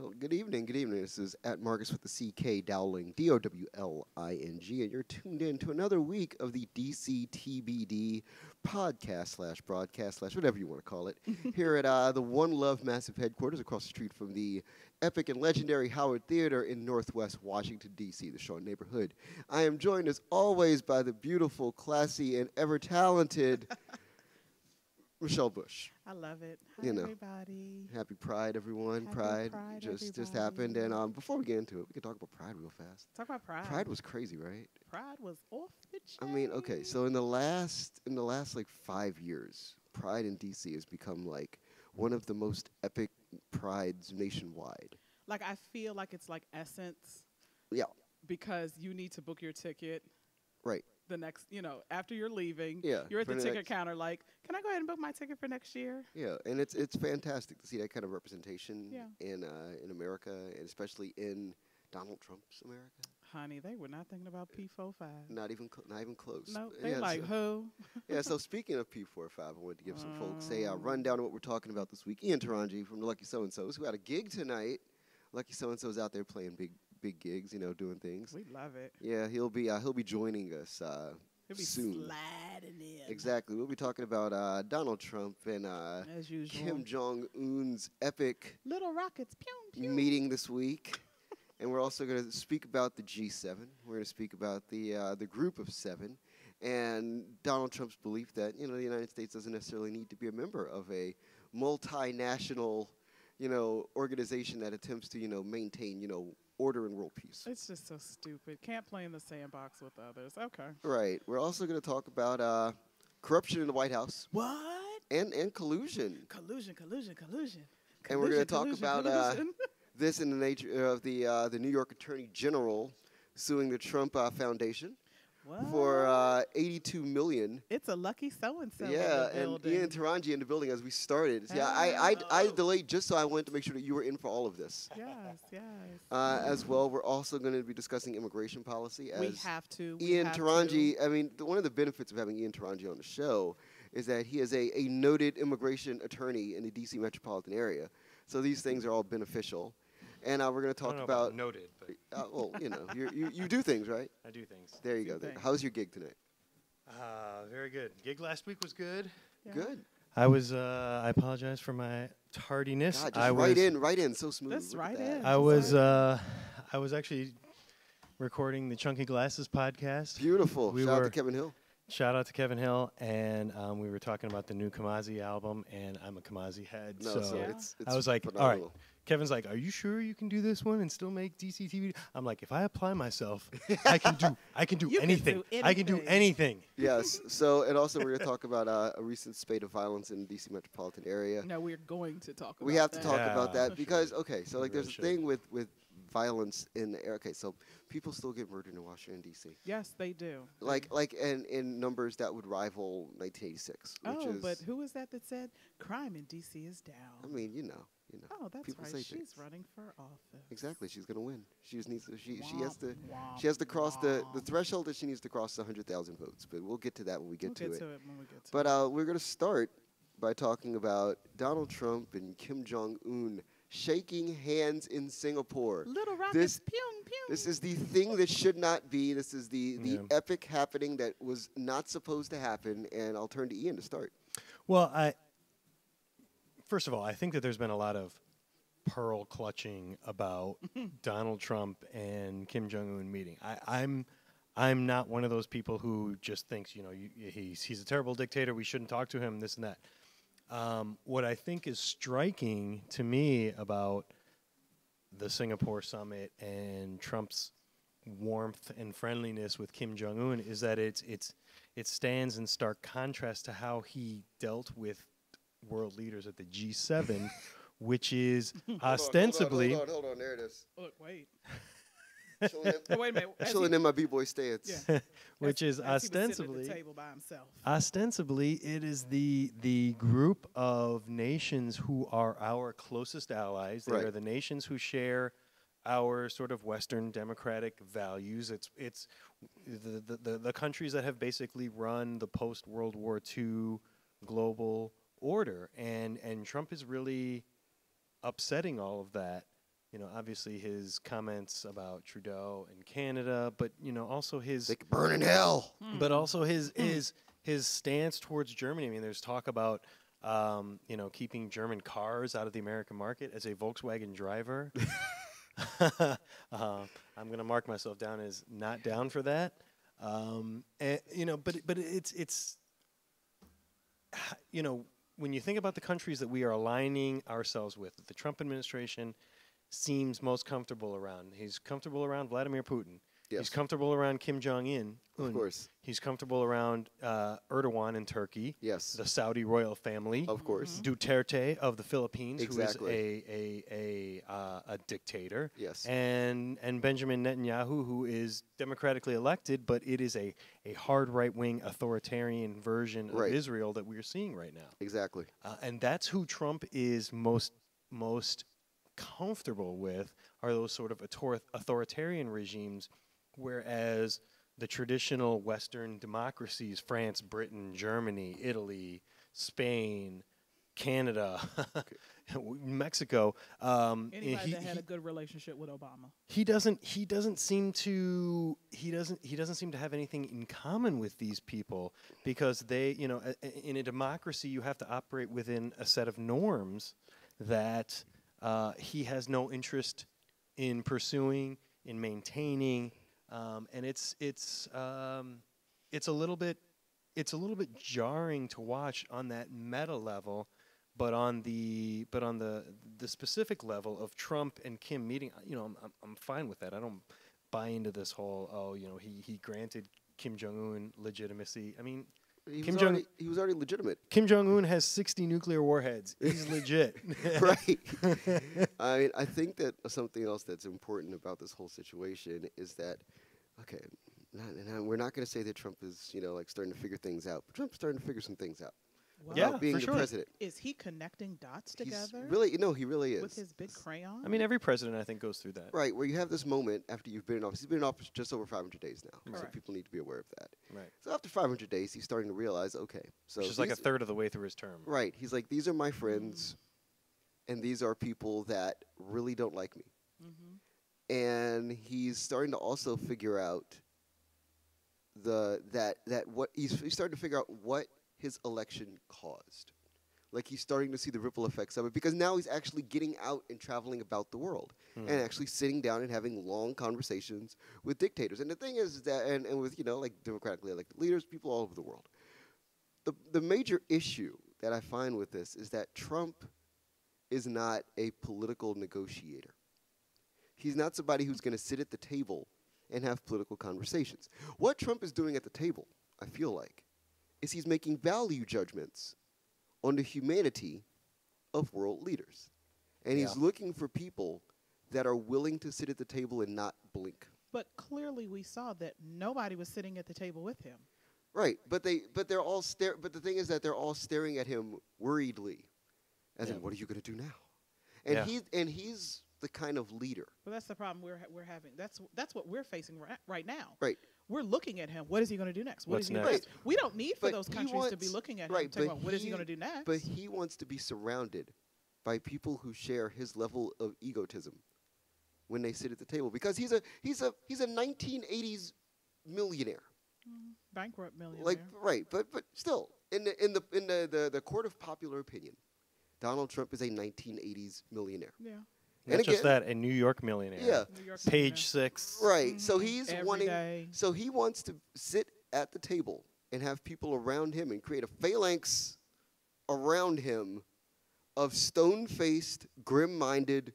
Well, good evening. Good evening. This is at Marcus with the CK Dowling, Dowling, and you're tuned in to another week of the dctbd podcast slash broadcast slash whatever you want to call it here at the One Love Massive headquarters across the street from the epic and legendary Howard Theater in Northwest Washington, D.C., the Shaw neighborhood. I am joined as always by the beautiful, classy, and ever talented Michelle Bush. I love it. Hi, everybody. Happy Pride, everyone. Happy Pride, Pride, just happened. And before we get into it, we can talk about Pride real fast. Talk about Pride. Pride was crazy, right? Pride was off the chain. I mean, okay, so in the last like 5 years, Pride in DC has become like one of the most epic prides nationwide. Like, I feel like it's like Essence. Yeah. Because you need to book your ticket. Right. The next, after you're leaving, yeah, you're at the ticket counter like, can I go ahead and book my ticket for next year? Yeah, and it's fantastic to see that kind of representation in America, and especially in Donald Trump's America. Honey, they were not thinking about P45. Not even close. No, they who? Yeah, so speaking of P45, I wanted to give some folks a rundown of what we're talking about this week. Ian Taranji from the Lucky So-and-Sos, who had a gig tonight. Lucky So-and-So's out there playing big gigs, doing things. We love it. Yeah, he'll be joining us he'll be soon. Sliding in. Exactly. We'll be talking about Donald Trump and as usual, Kim Jong Un's epic little rockets meeting this week. And we're also going to speak about the G7. We're going to speak about the group of seven and Donald Trump's belief that the United States doesn't necessarily need to be a member of a multinational organization that attempts to maintain order and world peace. It's just so stupid. Can't play in the sandbox with others. Okay. Right. We're also going to talk about corruption in the White House. What? And collusion. Collusion. And we're going to talk about this in the nature of the New York Attorney General suing the Trump Foundation. What? For $82 million. It's a lucky so-and-so. Yeah, and Ian Taranji in the building as we started. Yeah, I delayed just so I wanted to make sure that you were in for all of this. Yes. As well, we're also going to be discussing immigration policy. As we have to. Ian Taranji, I mean, one of the benefits of having Ian Taranji on the show is that he is a noted immigration attorney in the D.C. metropolitan area. So these things are all beneficial. And we're going to talk about noted, but well, you do things, right? I do things. There you go. How's your gig tonight? Very good. Gig last week was good. Yeah. Good. I was. I apologize for my tardiness. God, just right in, so smooth. That's right in. I was actually recording the Chunky Glasses podcast. Beautiful. Shout out to Kevin Hill. Shout out to Kevin Hill, and we were talking about the new Kamasi album, and I'm a Kamasi head, it's I was like, phenomenal. all right. Kevin's like, are you sure you can do this one and still make DCTV? I'm like, if I apply myself, I can do anything. I can do anything. Yes. So, and also we're going to talk about a recent spate of violence in the DC metropolitan area. No, we're going to talk about We have that. to talk about that for because, sure. okay, so like there's a thing with violence in the air. Okay, so people still get murdered in Washington, D.C. Yes, they do. Like in numbers that would rival 1986. But who is that said crime in D.C. is down? I mean, you know. Oh, that's people right. say She's things. running for office. Exactly. She's going to win. She just needs to, she Womp, has to cross the womp. threshold that she needs to cross 100,000 votes. But we'll get to that when we get to it. When we get to But it. we're going to start by talking about Donald Trump and Kim Jong Un shaking hands in Singapore. Little rockets, pew. This is the thing that should not be. This is the epic happening that was not supposed to happen. And I'll turn to Ian to start. Well, first of all, I think that there's been a lot of pearl clutching about Donald Trump and Kim Jong Un meeting. I'm not one of those people who just thinks he's a terrible dictator. We shouldn't talk to him. This and that. What I think is striking to me about the Singapore summit and Trump's warmth and friendliness with Kim Jong Un is that it stands in stark contrast to how he dealt with world leaders at the G7, which is ostensibly. Hold on, there it is. Look, wait. Wait a minute. Chilling in my b-boy stance. Yeah. Which is as he was sitting ostensibly. at the table by himself. Ostensibly, it is the group of nations who are our closest allies. They are the nations who share our sort of Western democratic values. It's the countries that have basically run the post-World War II global order. And Trump is really upsetting all of that obviously his comments about Trudeau and Canada, but also his They could burn in hell. but also his stance towards Germany. I mean, there's talk about keeping German cars out of the American market. As a Volkswagen driver, I'm going to mark myself down as not down for that. But it's when you think about the countries that we are aligning ourselves with, the Trump administration seems most comfortable around. He's comfortable around Vladimir Putin. Yes. He's comfortable around Kim Jong Un. Of course. He's comfortable around Erdogan in Turkey. Yes. The Saudi royal family. Of course. Duterte of the Philippines, Exactly. who is a dictator. Yes. And Benjamin Netanyahu, who is democratically elected, but it is a hard right-wing authoritarian version of Israel that we are seeing right now. Exactly. And that's who Trump is most comfortable with, are those sort of authoritarian regimes, whereas the traditional Western democracies, France, Britain, Germany, Italy, Spain, Canada, Mexico, Anybody that had a good relationship with Obama. He doesn't seem to have anything in common with these people, because they, in a democracy you have to operate within a set of norms that he has no interest in pursuing, in maintaining, and it's a little bit jarring to watch on that meta level, but on the specific level of Trump and Kim meeting, I'm fine with that. I don't buy into this whole he granted Kim Jong Un legitimacy. I mean, He was already legitimate. Kim Jong Un has 60 nuclear warheads. He's legit. Right. I mean, I think that something else that's important about this whole situation is that, okay, we're not going to say that Trump is, starting to figure things out, but Trump's starting to figure some things out. Wow. Yeah, about being for the sure. president. Is he connecting dots together? He really is. With his big crayon? I mean, every president, I think, goes through that. Right, where you have this moment after you've been in office. He's been in office just over 500 days now, so Correct. people need to be aware of that. Right. So after 500 days, he's starting to realize, okay, so Which is like a third of the way through his term. Right, he's like, these are my friends, and these are people that really don't like me. Mm-hmm. And he's starting to also figure out he's starting to figure out what his election caused. Like, he's starting to see the ripple effects of it, because now he's actually getting out and traveling about the world and actually sitting down and having long conversations with dictators. And the thing is that, and with, like democratically elected leaders, people all over the world. The major issue that I find with this is that Trump is not a political negotiator. He's not somebody who's going to sit at the table and have political conversations. What Trump is doing at the table, I feel like, is he's making value judgments on the humanity of world leaders. And he's looking for people that are willing to sit at the table and not blink. But clearly we saw that nobody was sitting at the table with him. Right, but they're all but the thing is that they're all staring at him worriedly, as in, what are you going to do now? And he's the kind of leader. Well, that's the problem we're having. That's what we're facing right now. Right. We're looking at him. What is he going to do next? What's is he gonna next? do? We don't need for But those he countries to be wants- looking at him right, and talking but about what is he he- going to do next. But he wants to be surrounded by people who share his level of egotism when they sit at the table, because he's a 1980s millionaire. Bankrupt millionaire. Like, right, but still, in the court of popular opinion, Donald Trump is a 1980s millionaire. Yeah. Not And just again- that, a New York millionaire. Yeah. New York Page 6. Right. So he's Every wanting. day. So he wants to sit at the table and have people around him and create a phalanx around him of stone-faced, grim-minded,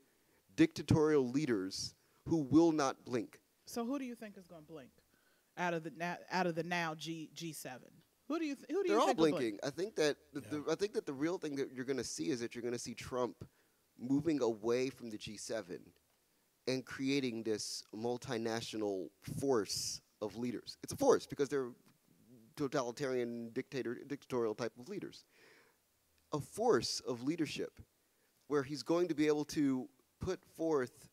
dictatorial leaders who will not blink. So who do you think is going to blink out of the now G7? Who do you They're think all will blink? blinking. I think that the real thing that you're going to see is that you're going to see Trump moving away from the G7 and creating this multinational force of leaders. It's a force because they're totalitarian, dictatorial type of leaders. A force of leadership where he's going to be able to put forth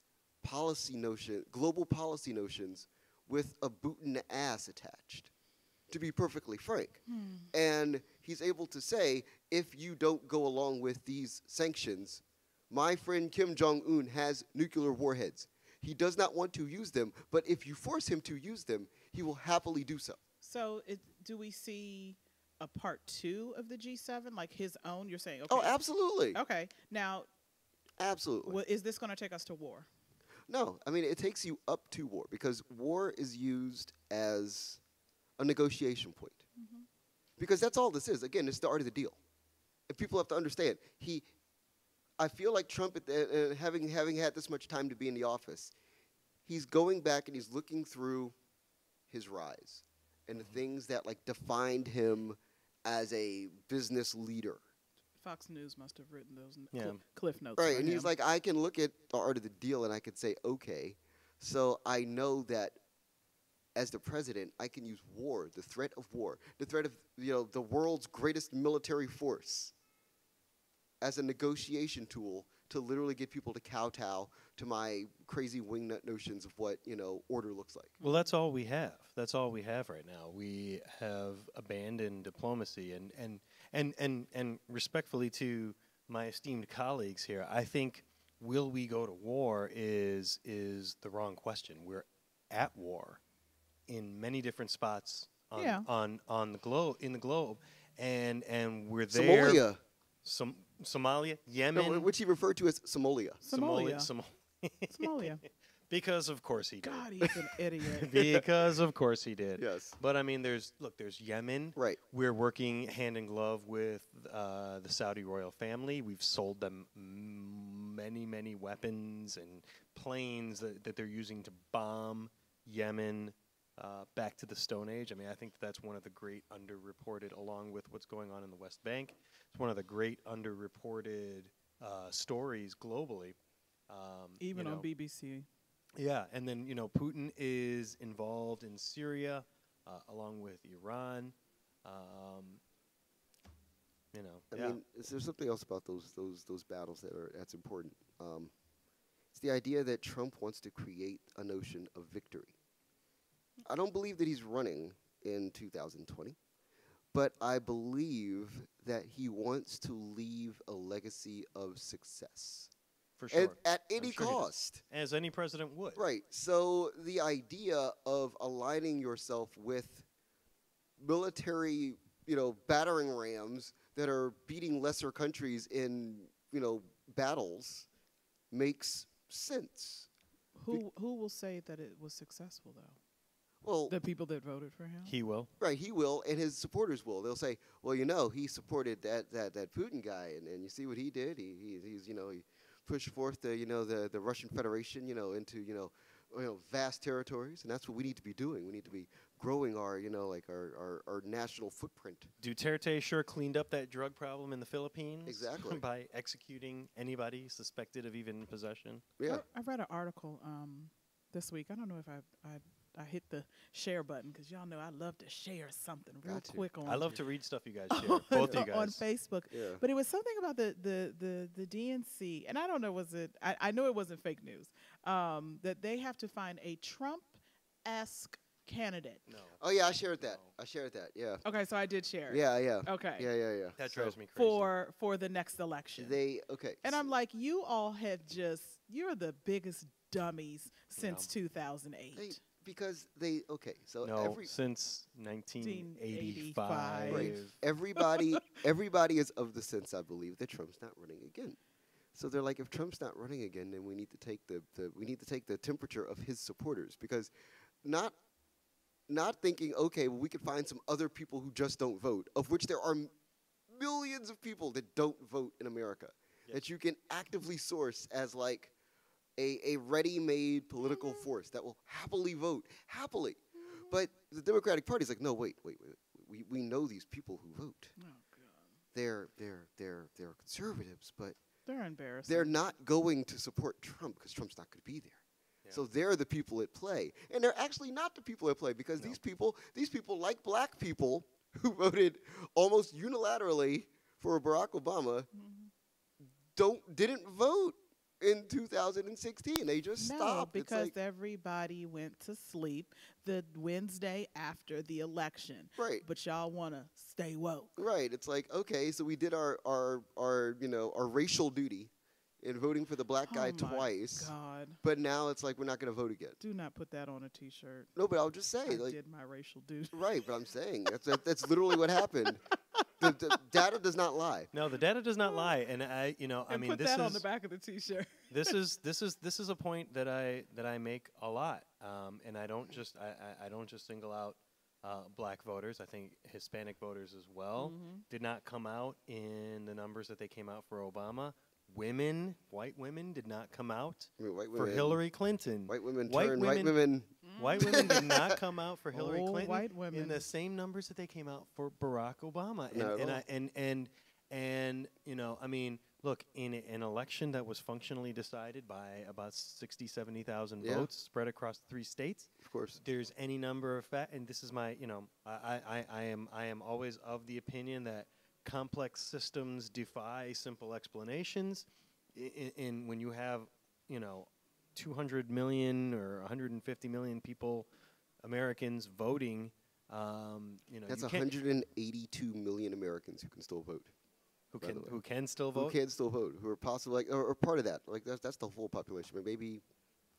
global policy notions with a boot in the ass attached, to be perfectly frank. And he's able to say, if you don't go along with these sanctions, My friend Kim Jong Un has nuclear warheads. He does not want to use them, but if you force him to use them, he will happily do so. So do we see a part 2 of the G7, like his own? You're saying, okay. Oh, absolutely. Okay. Now, Absolutely. is this going to take us to war? No, I mean, it takes you up to war because war is used as a negotiation point. Because that's all this is. Again, it's the art of the deal. And people have to understand, I feel like Trump, having had this much time to be in the office, he's going back and he's looking through his rise and the things that like defined him as a business leader. Fox News must have written those cliff notes. Right, for and him. he's like, I can look at the art of the deal and I could say, okay, so I know that as the president, I can use war, the threat of the world's greatest military force as a negotiation tool to literally get people to kowtow to my crazy wingnut notions of what, order looks like. Well, that's all we have. That's all we have right now. We have abandoned diplomacy, and respectfully to my esteemed colleagues here, I think will we go to war is the wrong question. We're at war in many different spots on the globe, and we're there. Somalia, Yemen, no, which he referred to as Somalia. Somalia. Because of course he did. God, he's an idiot. Because of course he did. Yes. But I mean, there's Yemen. Right. We're working hand in glove with the Saudi royal family. We've sold them many weapons and planes that they're using to bomb Yemen back to the Stone Age. I mean, I think that's one of the great underreported, along with what's going on in the West Bank. It's one of the great underreported stories globally. Even on BBC. Yeah, and then, Putin is involved in Syria, along with Iran. I mean, there's something else about those battles that's important. It's the idea that Trump wants to create a notion of victory. I don't believe that he's running in 2020, but I believe that he wants to leave a legacy of success. For sure. At any cost. As any president would. Right. So the idea of aligning yourself with military, battering rams that are beating lesser countries in, battles makes sense. Who will say that it was successful, though? Well, the people that voted for him? He will. Right, he will, and his supporters will. They'll say, well, he supported that Putin guy, and you see what he did? He pushed forth the Russian Federation, into vast territories, and that's what we need to be doing. We need to be growing our our national footprint. Duterte sure cleaned up that drug problem in the Philippines. Exactly. By executing anybody suspected of even possession. Yeah. I read an article this week. I don't know if I hit the share button because y'all know I love to share something real quick on. I love to read stuff you guys share, both of you guys on Facebook. Yeah. But it was something about the DNC, and I don't know, I know it wasn't fake news. That they have to find a Trump-esque candidate. No. Oh yeah, I shared that. Yeah. Okay, so I did share it. Yeah. Okay. Yeah. That drives me crazy. For the next election. And I'm like, you all have you're the biggest dummies since 2008. Because since 1985. Right. Everybody is of the sense, I believe, that Trump's not running again. So they're like, if Trump's not running again, then we need to take the temperature of his supporters, because not thinking, okay, well, we could find some other people who just don't vote, of which there are millions of people that don't vote in America, that you can actively source as like a ready-made political force that will happily vote. But the Democratic Party is like, no, wait. We know these people who vote. Oh, God. They're conservatives, but they're embarrassing. they're not going to support Trump because Trump's not going to be there. Yeah. So they're the people at play. And they're actually not the people at play, because these people, like black people who voted almost unilaterally for Barack Obama, didn't vote in 2016. They just stopped. Because everybody went to sleep the Wednesday after the election. Right. But y'all want to stay woke. Right. It's like, okay, so we did our racial duty and voting for the black guy Oh my twice. God. But now it's like we're not going to vote again. Do not put that on a T-shirt. No, but I'll just say, I like, did my racial duty. right. But I'm saying that's literally what happened. The data does not lie. No, the data does not lie, and I And mean, put this that is on the back of the T-shirt. this is a point that I make a lot, and I don't just single out black voters. I think Hispanic voters as well did not come out in the numbers that they came out for Obama. White women did not come out I mean, white for women, Hillary Clinton. White women White turn women- white women. White women did not come out for Hillary Oh, Clinton white women. in the same numbers that they came out for Barack Obama. Not at all. And I mean, look, in an election that was functionally decided by about 60, 70,000 Yeah. votes spread across 3 states, Of course. there's any number of and this is my, I am always of the opinion that complex systems defy simple explanations. In when you have, 200 million or 150 million people, Americans voting, That's you can't- 182 million Americans who can still vote. by the way. who can still vote. Who can still vote? Who are possibly like, or part of that? Like that's the whole population. But maybe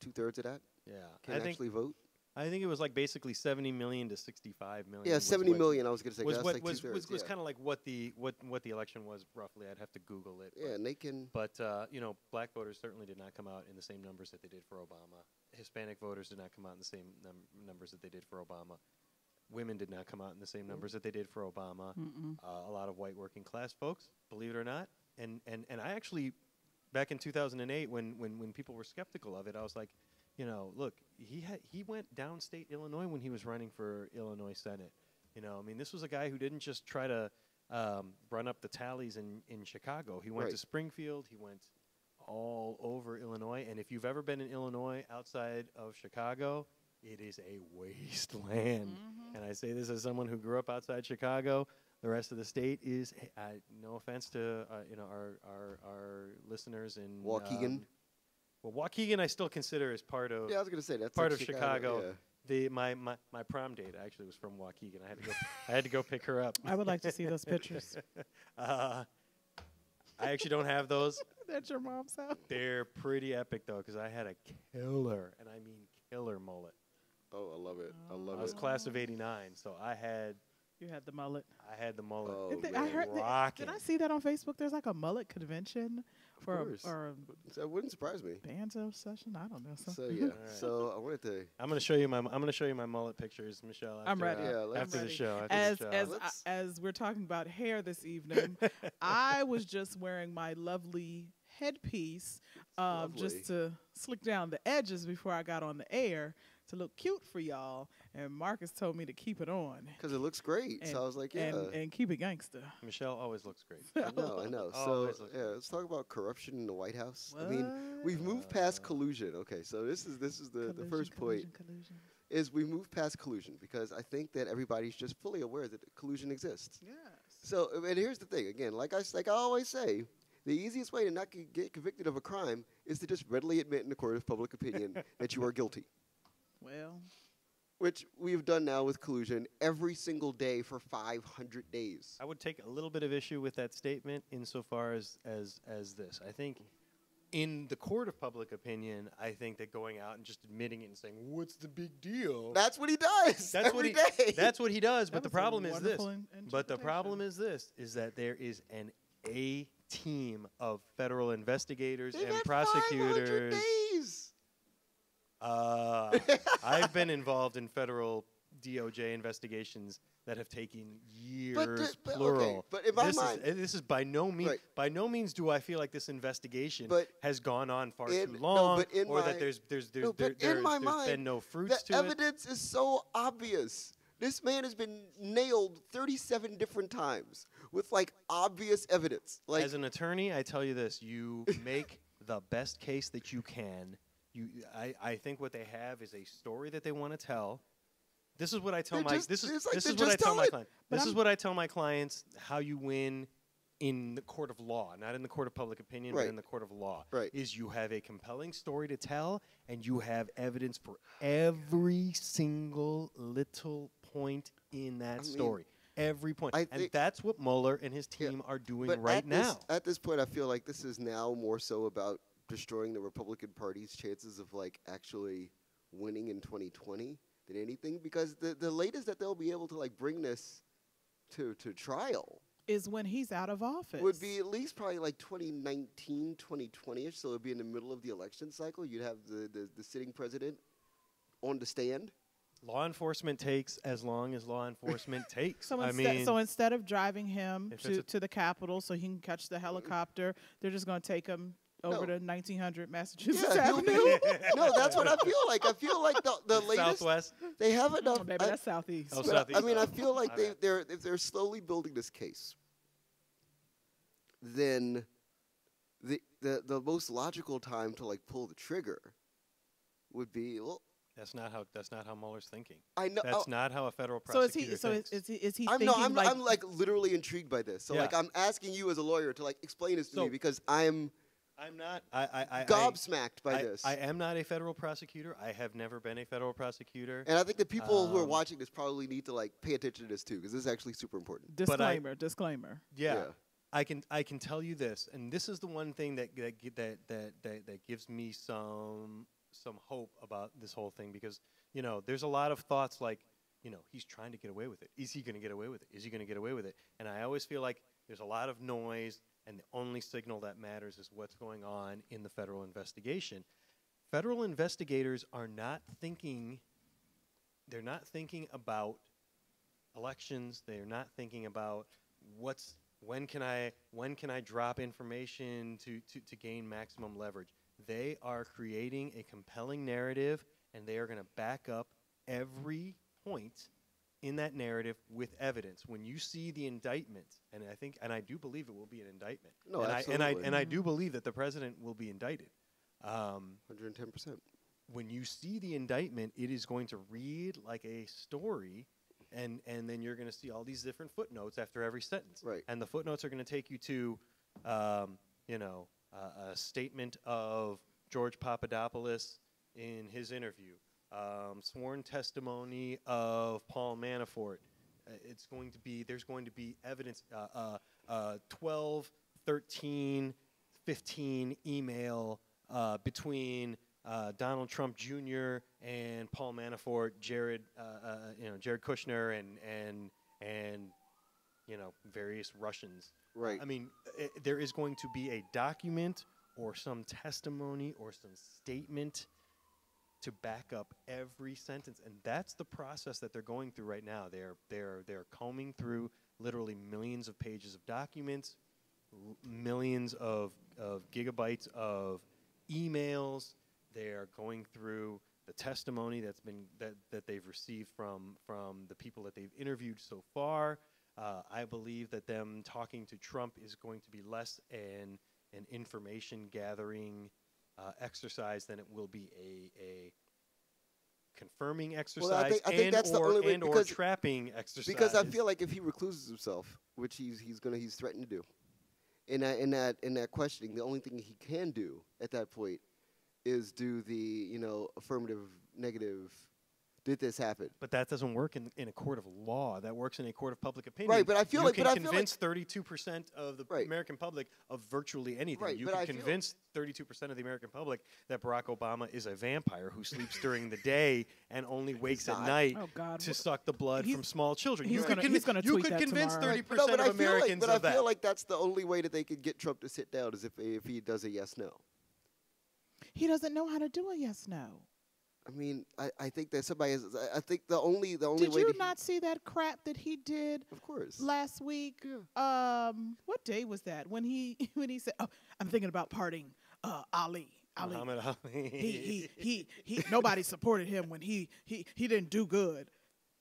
2/3 of that Yeah, can I think actually vote. I think it was like basically 70 million to 65 million. Yeah, was 70 what- million. I was going to say Was that's what like was 2/3. was Yeah. kind of like what the election was roughly. I'd have to Google it. Yeah, and they can. But black voters certainly did not come out in the same numbers that they did for Obama. Hispanic voters did not come out in the same numbers that they did for Obama. Women did not come out in the same numbers that they did for Obama. A lot of white working class folks, believe it or not, and I actually, back in 2008, when people were skeptical of it, I was like, look, he went downstate Illinois when he was running for Illinois Senate. I mean, this was a guy who didn't just try to run up the tallies in Chicago. He went to Right. Springfield. He went all over Illinois. And if you've ever been in Illinois outside of Chicago, it is a wasteland. And I say this as someone who grew up outside Chicago. The rest of the state is, no offense to our listeners in Waukegan? Well, Waukegan I still consider as part of Yeah, I was going to say that's part like of Chicago. Yeah. My prom date actually was from Waukegan. I had to go pick her up. I would like to see those pictures. I actually don't have those. That's your mom's house. They're pretty epic though, because I had a killer, and I mean killer mullet. Oh, I love it. I love I was it. class of '89, so I had You had the mullet. the mullet. Oh, Did man. I heard. Rockin'. Did I see that on Facebook? There's like a mullet convention Of or course. or That wouldn't surprise me. a banjo session. I don't know. So yeah. Alright. So I wanted to. I'm gonna show you my mullet pictures, Michelle. I'm after, ready. Yeah, let's- after I'm the ready. show. After As the show. as Let's- as we're talking about hair this evening, I was just wearing my lovely headpiece, lovely. just to slick down the edges before I got on the air to look cute for y'all. And Marcus told me to keep it on Because it looks great. So I was like, yeah. and keep it gangster. Michelle always looks great. I know. So Always looks yeah, good. let's talk about corruption in the White House. I mean, we've moved past collusion. Okay, so this is the first point is we moved past collusion because I think that everybody's just fully aware that collusion exists. Yes. So and here's the thing again, like I always say, the easiest way to not get convicted of a crime is to just readily admit in the court of public opinion that you are guilty, Well, which we've done now with collusion every single day for 500 days. I would take a little bit of issue with that statement insofar as this. I think in the court of public opinion, I think that going out and just admitting it and saying, "What's the big deal?" That's what he does. That's every what he day. That's what he does. But That the was a problem is this. wonderful But the problem interpretation. is this: is that there is an A team of federal investigators They've and had 500 prosecutors. days. I've been involved in federal DOJ investigations that have taken years, but plural. okay, but in my this mind- this is by no means Right. by no means do I feel like this investigation But has gone on far in- too no, long, but in or my- that there's No, but in my there's mind, been no fruits the to it. evidence is so obvious. This man has been nailed 37 different times with like obvious evidence. Like As an attorney, I tell you this: you make the best case that you can. I think what they have is a story that they want to tell. This is what I tell They're my just- this is it's like this they're is what I just tell my telling- clients. But This I'm- is what I tell my clients: how you win in the court of law, not in the court of public opinion, Right. but in the court of law. Right. Is you have a compelling story to tell, and you have evidence for every single little point in that story. every point. I And think- that's what Mueller and his team are doing But right now. At this point, I feel like this is now more so about destroying the Republican Party's chances of like actually winning in 2020 than anything, because the latest that they'll be able to like bring this to trial Is when he's out of office. would be at least probably like 2019, 2020ish. So it'd be in the middle of the election cycle. You'd have the sitting president on the stand. Law enforcement takes as long as law enforcement takes. So, I instead, mean, so instead of driving him If it's a- to the Capitol so he can catch the helicopter, they're just going to take him over to 1900 Massachusetts Yeah, he'll Avenue. No, that's what I feel like. I feel like the latest Southwest. they have enough. Oh, baby, that's southeast. Oh, But Southeast. I mean, I feel like My bad. if they're slowly building this case, then the most logical time to like pull the trigger would be, well, That's not how Mueller's thinking. I know. That's not how a federal So is prosecutor he? So thinks. is he I'm thinking no, I'm like literally intrigued by this. So Yeah. like I'm asking you as a lawyer to like explain this to So- me, because I'm I'm not. I gobsmacked by I, this. I am not a federal prosecutor. I have never been a federal prosecutor. and I think the people who are Um, watching this probably need to like pay attention to this too, because this is actually super important. disclaimer? Yeah. Yeah. I can tell you this, and this is the one thing that gives me some hope about this whole thing, because there's a lot of thoughts like, he's trying to get away with it. Is he going to get away with it? Is he going to get away with it? And I always feel like there's a lot of noise, and the only signal that matters is what's going on in the federal investigation. Federal investigators are not thinking. They're not thinking about elections. They're not thinking about when can I drop information to gain maximum leverage. They are creating a compelling narrative, and they are going to back up every point in that narrative with evidence. When you see the indictment, and I do believe it will be an indictment. No, and absolutely. I do believe that the president will be indicted. 110%. When you see the indictment, it is going to read like a story, and then you're going to see all these different footnotes after every sentence. Right. And the footnotes are going to take you to, a statement of George Papadopoulos in his interview, sworn testimony of Paul Manafort. There's going to be evidence, 12, 13, 15 email between Donald Trump Jr. and Paul Manafort, Jared Kushner, and various Russians. Right. I mean, there is going to be a document or some testimony or some statement to back up every sentence, and that's the process that they're going through right now. They're combing through literally millions of pages of documents, millions of gigabytes of emails. They're going through the testimony that they've received from the people that they've interviewed so far. I believe that them talking to Trump is going to be less an information gathering exercise than it will be a confirming exercise I think that's the only way, or trapping exercise. Because I feel like if he recluses himself, which he's threatened to do, in that questioning, the only thing he can do at that point is do the affirmative, negative. Did this happen? But that doesn't work in a court of law. That works in a court of public opinion. Right, but I feel you like can but I feel like convince 32% of the Right. American public of virtually anything. Right, you but can I feel- convince 32% of the American public that Barack Obama is a vampire who sleeps during the day and only wakes at not. night Oh, God. to suck the blood He's- from small children. he's You could gonna you tweet could that convince tomorrow. 30% of Americans but of I feel that. like that's the only way that they could get Trump to sit down is if he does a yes no. He doesn't know how to do a yes no. I mean, I think that somebody is. I think the only Did way. you not see that crap that he did Of course. last week? Yeah. What day was that when he said, "Oh, I'm thinking about parting Ali." Muhammad Ali. He nobody supported him when he didn't do good.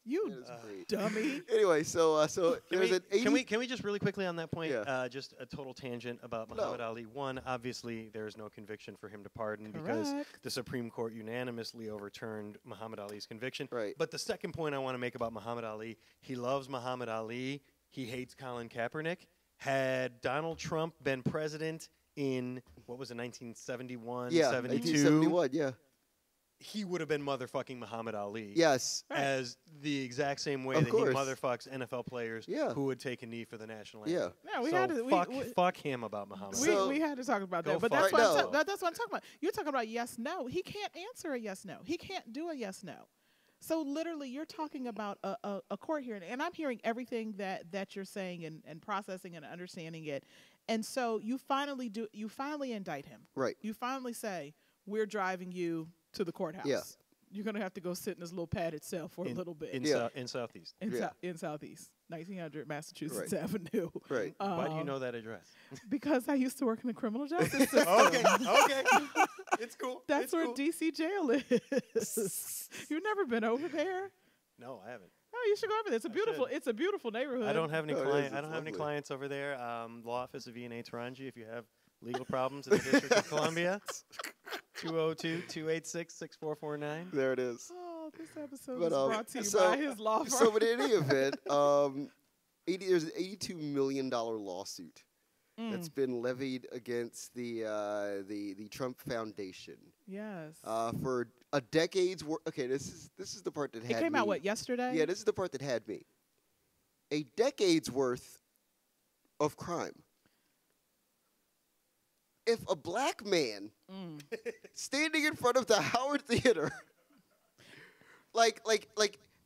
You That is great. dummy. Anyway, so Can there's we, an 80. can we just really quickly on that point, Yeah. just a total tangent about No. Muhammad Ali. One, obviously, there is no conviction for him to pardon because Correct. the Supreme Court unanimously overturned Muhammad Ali's conviction. Right. But the second point I want to make about Muhammad Ali, he loves Muhammad Ali. He hates Colin Kaepernick. Had Donald Trump been president in, what was it, 1971, Yeah, 72? 1971. Yeah. he would have been motherfucking Muhammad Ali. Yes. As the exact same way Of that course. he motherfucks NFL players Yeah. who would take a knee for the national Yeah. anthem. Yeah, we So had to. fuck him about Muhammad We, Ali. we had to talk about Go that, but fuck that's what, yourself. that's what I'm talking about. You're talking about yes, no. He can't answer a yes, no. He can't do a yes, no. So literally, you're talking about a court hearing, and I'm hearing everything that you're saying and processing and understanding it. And so you finally indict him. Right. You finally say, we're driving you to the courthouse. Yeah. You're going to have to go sit in this little padded cell for a little bit. in Southeast. In Southeast, 1900 Massachusetts Right. Avenue. Right. Why do you know that address? Because I used to work in the criminal justice system. Okay. It's cool. That's It's where cool. DC jail is. You've never been over there? No, I haven't. Oh, you should go over there. It's a beautiful neighborhood. I don't have any No, it is. clients. I It's don't have any lovely. clients over there. Law office of V&A Taranji. If you have legal problems in the District of Columbia, 202-286-6449. There it is. Oh, this episode But, is brought to you so- by his law firm. So, in any event, there's an $82 million lawsuit that's been levied against the Trump Foundation Yes. for a decade's worth. Okay, this is the part that had It came me. out, what, yesterday? Yeah, this is the part that had me. A decade's worth of crime. If a black man standing in front of the Howard Theater, like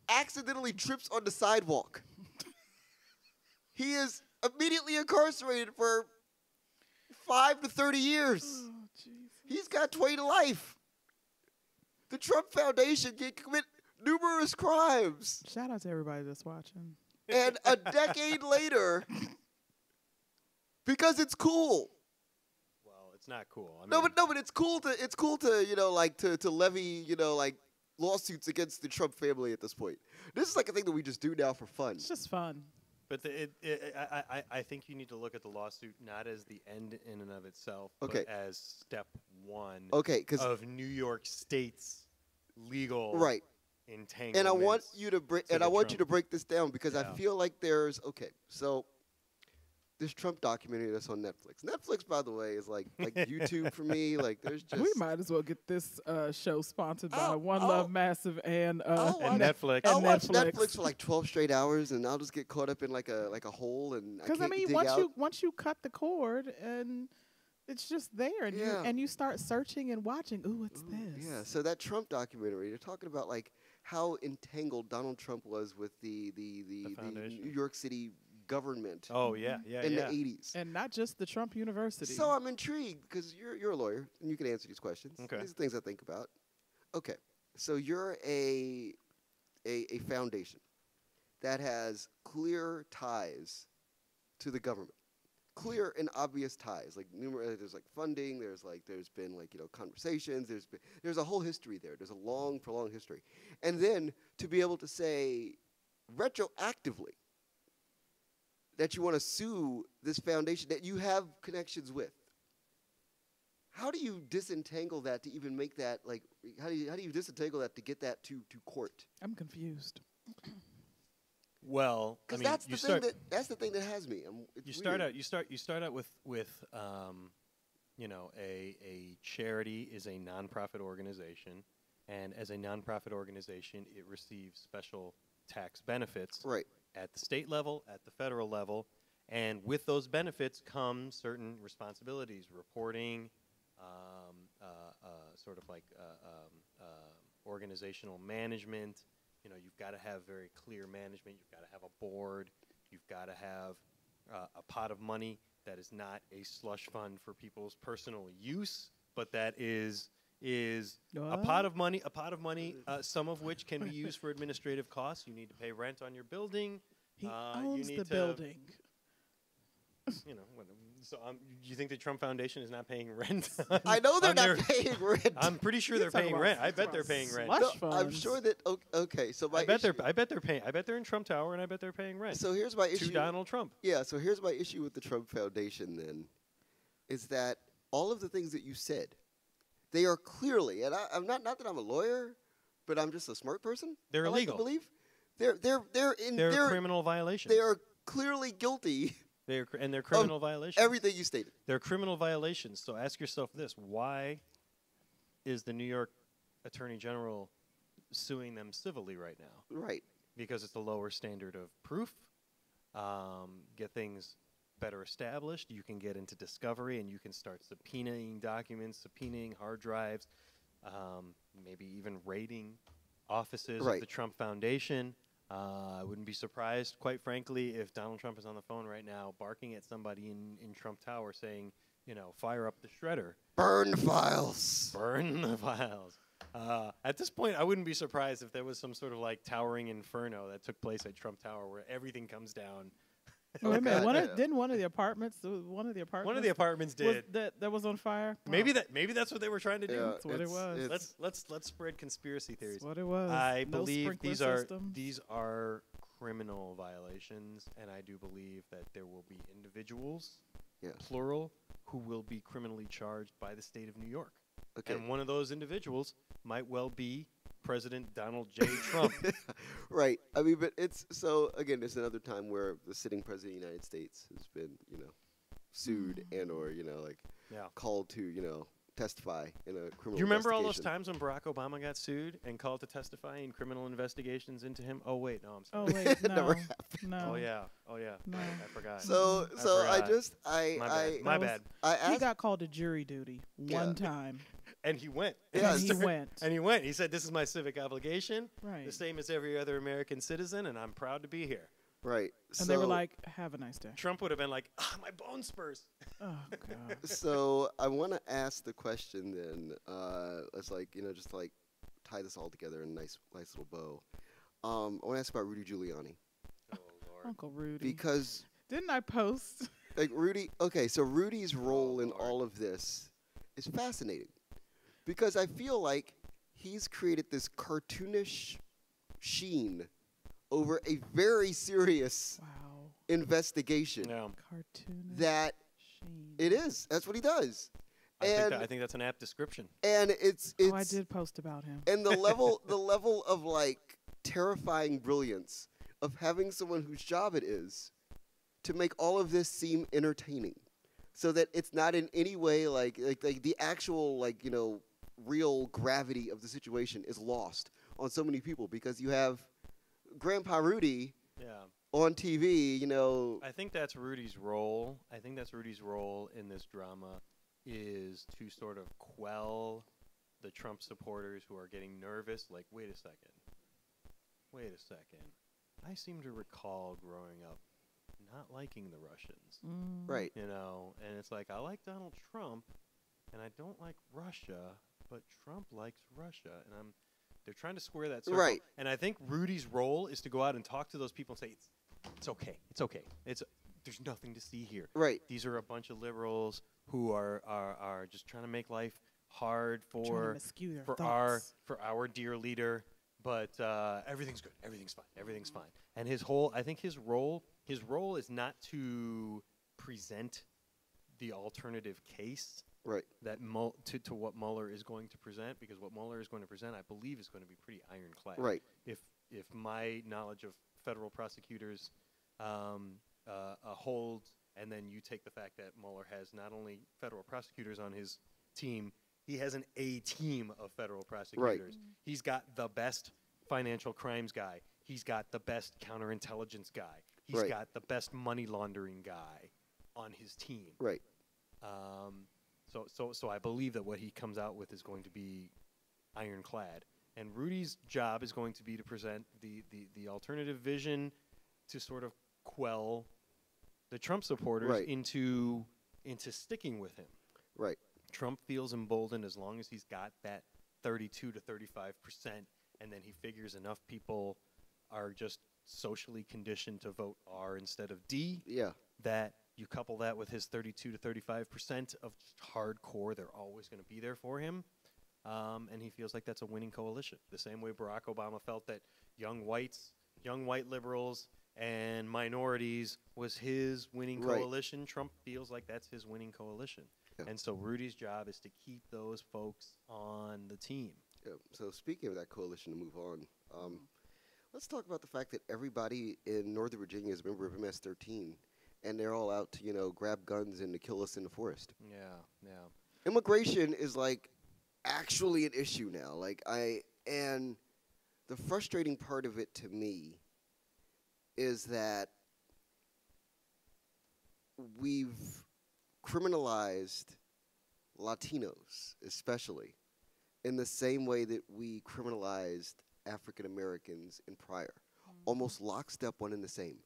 accidentally trips on the sidewalk, he is immediately incarcerated for 5 to 30 years. Oh, Jesus. He's got 20 to life. The Trump Foundation can commit numerous crimes. Shout out to everybody that's watching. And a decade later, because it's cool. Well, it's not cool. I mean, No, but it's cool to to levy lawsuits against the Trump family at this point. This is like a thing that we just do now for fun. It's just fun. But I think you need to look at the lawsuit not as the end in and of itself, Okay. but as step one Okay, because of New York State's legal right, entanglement. and I want you to break to and I the want you to Trump. break this down because I Yeah. feel like there's so this Trump documentary that's on Netflix. Netflix, by the way, is like YouTube for me. Like there's just We might as well get this show sponsored by Oh, One oh. Love Massive and And Netflix. I'll and watch Netflix. Netflix for like 12 straight hours, and I'll just get caught up in like a hole, and Because can't dig once out. you cut the cord and it's just there, and Yeah. you start searching and watching. Ooh, what's this? Yeah, so that Trump documentary, they're talking about like how entangled Donald Trump was with the foundation. New York City government Oh yeah. in the 80s. And not just the Trump University. So I'm intrigued because you're a lawyer and you can answer these questions. Okay. These are things I think about. Okay, so you're a foundation that has clear ties to the government. Clear and obvious ties, like there's like funding, there's been conversations, there's a whole history there. There's a long, prolonged history, and then to be able to say retroactively that you want to sue this foundation that you have connections with. How do you disentangle that to even make that how do you disentangle that to get that to court? I'm confused. Well, I Because mean, that's the thing that has me. you start out with a charity is a nonprofit organization, and as a nonprofit organization, it receives special tax benefits right. at the state level, at the federal level, and with those benefits come certain responsibilities, reporting, sort of like organizational management. You've got to have very clear management. You've got to have a board. You've got to have a pot of money that is not a slush fund for people's personal use, but that is a pot of money. Some of which can be used for administrative costs. You need to pay rent on your building. He you owns need the to- building. So you think the Trump Foundation is not paying rent? I know they're on not their- paying rent. I'm pretty sure You're they're talking paying about- rent. I bet they're paying rent. slush No, I'm funds. sure that okay. So my I bet issue, they're in Trump Tower, and I bet they're paying rent So here's my to issue. Donald Trump. Yeah. So here's my issue with the Trump Foundation. Then, is that all of the things that you said, they are clearly, and I'm not that I'm a lawyer, but I'm just a smart person. They're I like to illegal. believe they're They're criminal violations. They are clearly guilty. They're criminal violations. Everything you stated. They're criminal violations. So ask yourself this: why is the New York attorney general suing them civilly right now Right. because it's a lower standard of proof. Get things better established. You can get into discovery and you can start subpoenaing documents, subpoenaing hard drives, maybe even raiding offices of the Trump Foundation. I wouldn't be surprised, quite frankly, if Donald Trump is on the phone right now barking at somebody in Trump Tower saying, fire up the shredder. Burn files. Burn the files. At this point, I wouldn't be surprised if there was some sort of like towering inferno that took place at Trump Tower where everything comes down. Wait a minute. Didn't one of the apartments did. that was on fire? Maybe that's what they were trying to do. Yeah, That's what it was. Let's spread conspiracy theories. That's what it was. I No believe sprinkler these are criminal violations, and I do believe that there will be individuals, plural, who will be criminally charged by the state of New York. Okay. And one of those individuals might well be President Donald J. Trump. Right. I mean, but it's so again. There's another time where the sitting president of the United States has been, sued and or called to testify in a criminal. You remember all those investigation. times when Barack Obama got sued and called to testify in criminal investigations into him? Oh wait, no, I'm Oh sorry. wait, no, Never happened. no. Oh yeah. No. I forgot. So My bad. I He asked. got called to jury duty one time. And he went. Yeah, And he went. And he went. He said, "This is my civic obligation, Right. the same as every other American citizen, and I'm proud to be here." Right. And they were like, "Have a nice day." Trump would have been like, "My bone spurs." Oh God. So I want to ask the question then. Let's just tie this all together in a nice little bow. I want to ask about Rudy Giuliani Oh Lord. Uncle Rudy. because Didn't I post? Rudy. Okay, so Rudy's role in Lord. all of this is fascinating because I feel like he's created this cartoonish sheen over a very serious Wow. investigation. Yeah. Cartoon. That Sheen. it is. That's what he does. I think that's an apt description. And it's Oh, I did post about him. and the level of terrifying brilliance of having someone whose job it is to make all of this seem entertaining, so that it's not in any way like the actual real gravity of the situation is lost on so many people because you have Grandpa Rudy Yeah. on TV. I think that's Rudy's role. I think that's Rudy's role in this drama is to sort of quell the Trump supporters who are getting nervous. Like, wait a second. I seem to recall growing up not liking the Russians. Right. And it's like, I like Donald Trump, and I don't like Russia, but Trump likes Russia, and they're trying to square that circle. Right. And I think Rudy's role is to go out and talk to those people and say, it's okay. There's nothing to see here. Right. These are a bunch of liberals who are just trying to make life hard Trying to for miscue their our thoughts. dear leader, but everything's good. Everything's fine. And his role is not to present the alternative case Right. that to what Mueller is going to present, because what Mueller is going to present, I believe, is going to be pretty ironclad. Right. If my knowledge of federal prosecutors holds, and then you take the fact that Mueller has not only federal prosecutors on his team, he has an A team of federal prosecutors. He's got the best financial crimes guy. He's got the best counterintelligence guy. He's got the best money laundering guy on his team. Right. So I believe that what he comes out with is going to be ironclad. And Rudy's job is going to be to present the alternative vision to sort of quell the Trump supporters into sticking with him. Right. Trump feels emboldened as long as he's got that 32 to 35%, and then he figures enough people are just socially conditioned to vote R instead of D. Yeah. That you couple that with his 32 to 35% of hardcore, they're always going to be there for him. And he feels like that's a winning coalition. The same way Barack Obama felt that young white liberals and minorities was his winning coalition. Trump feels like that's his winning coalition. Yeah. And so Rudy's job is to keep those folks on the team. Yeah. So speaking of that coalition, to move on, let's talk about the fact that everybody in Northern Virginia is a member of MS-13, and they're all out to, grab guns and to kill us in the forest. Yeah, yeah. Immigration is actually an issue now. And the frustrating part of it to me is that we've criminalized Latinos, especially, in the same way that we criminalized African Americans in prior, almost lockstep, one and the same,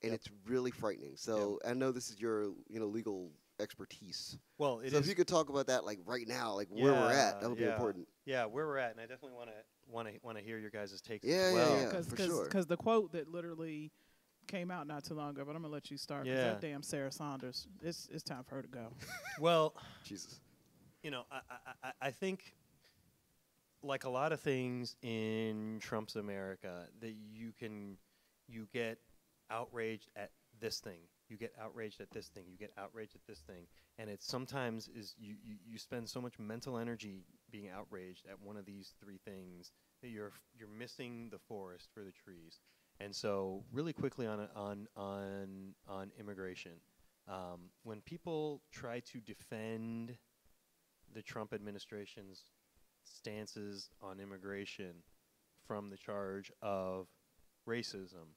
and it's really frightening. So I know this is your legal expertise. Well, so if you could talk about that, like right now, like where we're at, that would be important. Yeah, where we're at, and I definitely want to hear your guys' takes as Yeah, well. yeah, for sure. Because the quote that literally came out not too long ago, but I'm gonna let you start. 'Cause that damn Sarah Saunders, it's time for her to go. Well, Jesus, I think, like a lot of things in Trump's America, that you get outraged at this thing, you get outraged at this thing, you get outraged at this thing, and it sometimes is you spend so much mental energy being outraged at one of these three things that you're missing the forest for the trees. And so, really quickly on immigration, when people try to defend the Trump administration's stances on immigration from the charge of racism,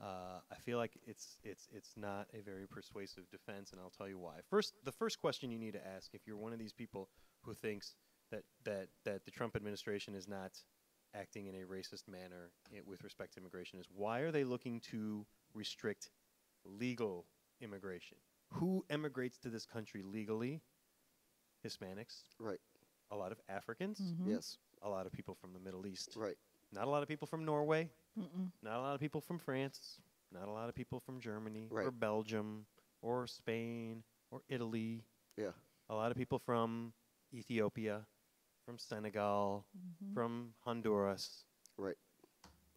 I feel like it's not a very persuasive defense, and I'll tell you why. The first question you need to ask, if you're one of these people who thinks that the Trump administration is not acting in a racist manner with respect to immigration, is why are they looking to restrict legal immigration? Who emigrates to this country legally? Hispanics. right? A lot of Africans. Yes, A lot of people from the Middle East. right. Not a lot of people from Norway. Not a lot of people from France. Not a lot of people from Germany or Right. Belgium or Spain or Italy. Yeah, A lot of people from Ethiopia, from Senegal, from Honduras, right.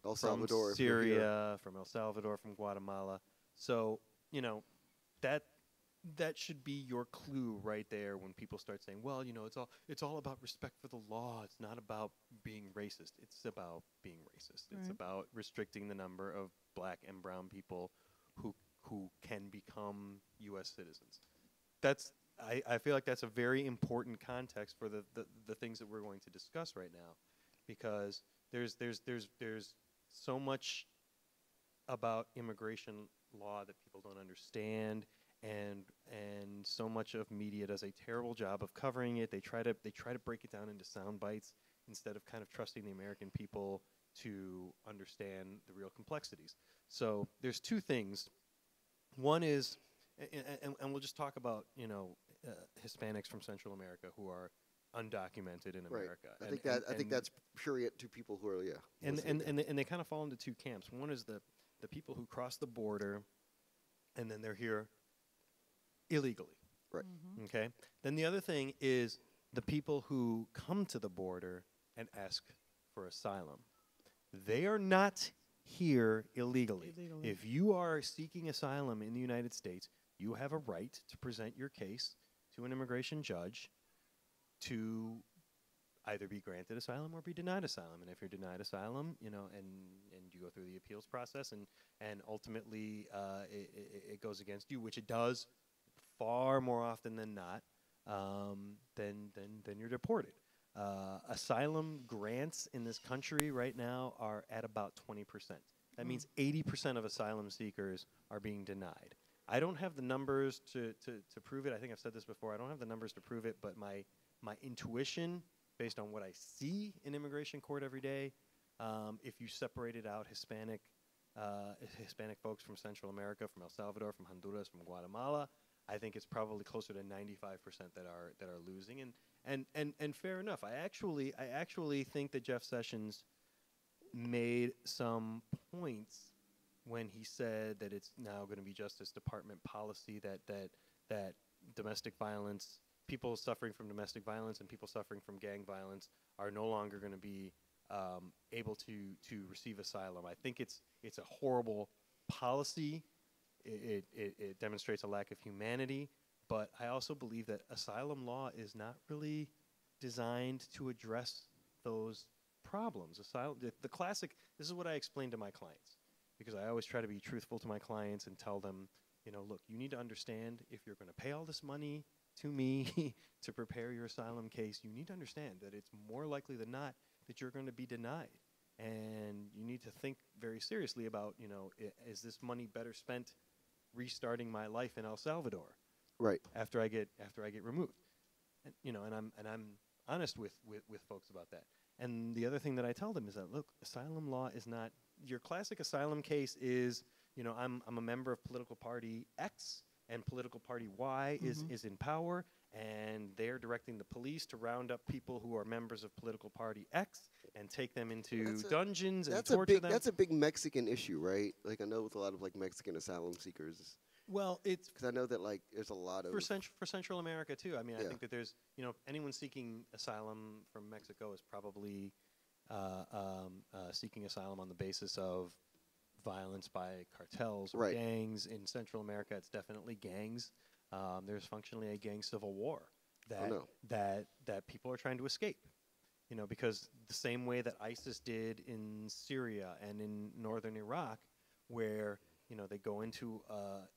El from Salvador, if you're here. Syria, from El Salvador, from Guatemala. So, that should be your clue right there when people start saying, well, it's all about respect for the law. It's not about being racist. It's about being racist. It's about restricting the number of black and brown people who can become U.S. citizens. I feel like that's a very important context for the things that we're going to discuss right now, because there's so much about immigration law that people don't understand, and so much of media does a terrible job of covering it. They try to break it down into sound bites instead of kind of trusting the American people to understand the real complexities. So there's two things. One is, and we'll just talk about Hispanics from Central America who are undocumented in America. I think that's purient to people who are and they kind of fall into two camps. One is the people who cross the border, and then they're here illegally. Right. Okay. Then the other thing is the people who come to the border and ask for asylum. They are not here illegally. If you are seeking asylum in the United States, you have a right to present your case to an immigration judge to either be granted asylum or be denied asylum. And if you're denied asylum, and you go through the appeals process, and ultimately it goes against you, which it does far more often than not, then you're deported. Asylum grants in this country right now are at about 20%. That means 80% of asylum seekers are being denied. I don't have the numbers to prove it. I think I've said this before. I don't have the numbers to prove it, but my intuition, based on what I see in immigration court every day, if you separated out Hispanic folks from Central America, from El Salvador, from Honduras, from Guatemala, I think it's probably closer to 95% that are losing, and fair enough. I actually think that Jeff Sessions made some points when he said that it's now going to be Justice Department policy that domestic violence, people suffering from domestic violence and people suffering from gang violence are no longer going to be able to receive asylum. I think it's a horrible policy. It demonstrates a lack of humanity, but I also believe that asylum law is not really designed to address those problems. The classic, this is what I explain to my clients, because I always try to be truthful to my clients and tell them, look, you need to understand, if you're going to pay all this money to me to prepare your asylum case, you need to understand that it's more likely than not that you're going to be denied. And you need to think very seriously about, is this money better spent restarting my life in El Salvador Right. after I get removed? And I'm honest with folks about that. And the other thing that I tell them is that, look, asylum law is not your classic asylum case is, I'm a member of political party X and political party Y is in power, and they're directing the police to round up people who are members of political party X and take them into dungeons and torture them. That's a big Mexican issue, right? Like, I know with a lot of like Mexican asylum seekers. Well, it's because I know that like there's a lot of for Central America too. I mean, Yeah. I think that there's anyone seeking asylum from Mexico is probably seeking asylum on the basis of violence by cartels or Right. gangs. In Central America, it's definitely gangs. There's functionally a gang civil war that people are trying to escape. Because the same way that ISIS did in Syria and in northern Iraq, where they go into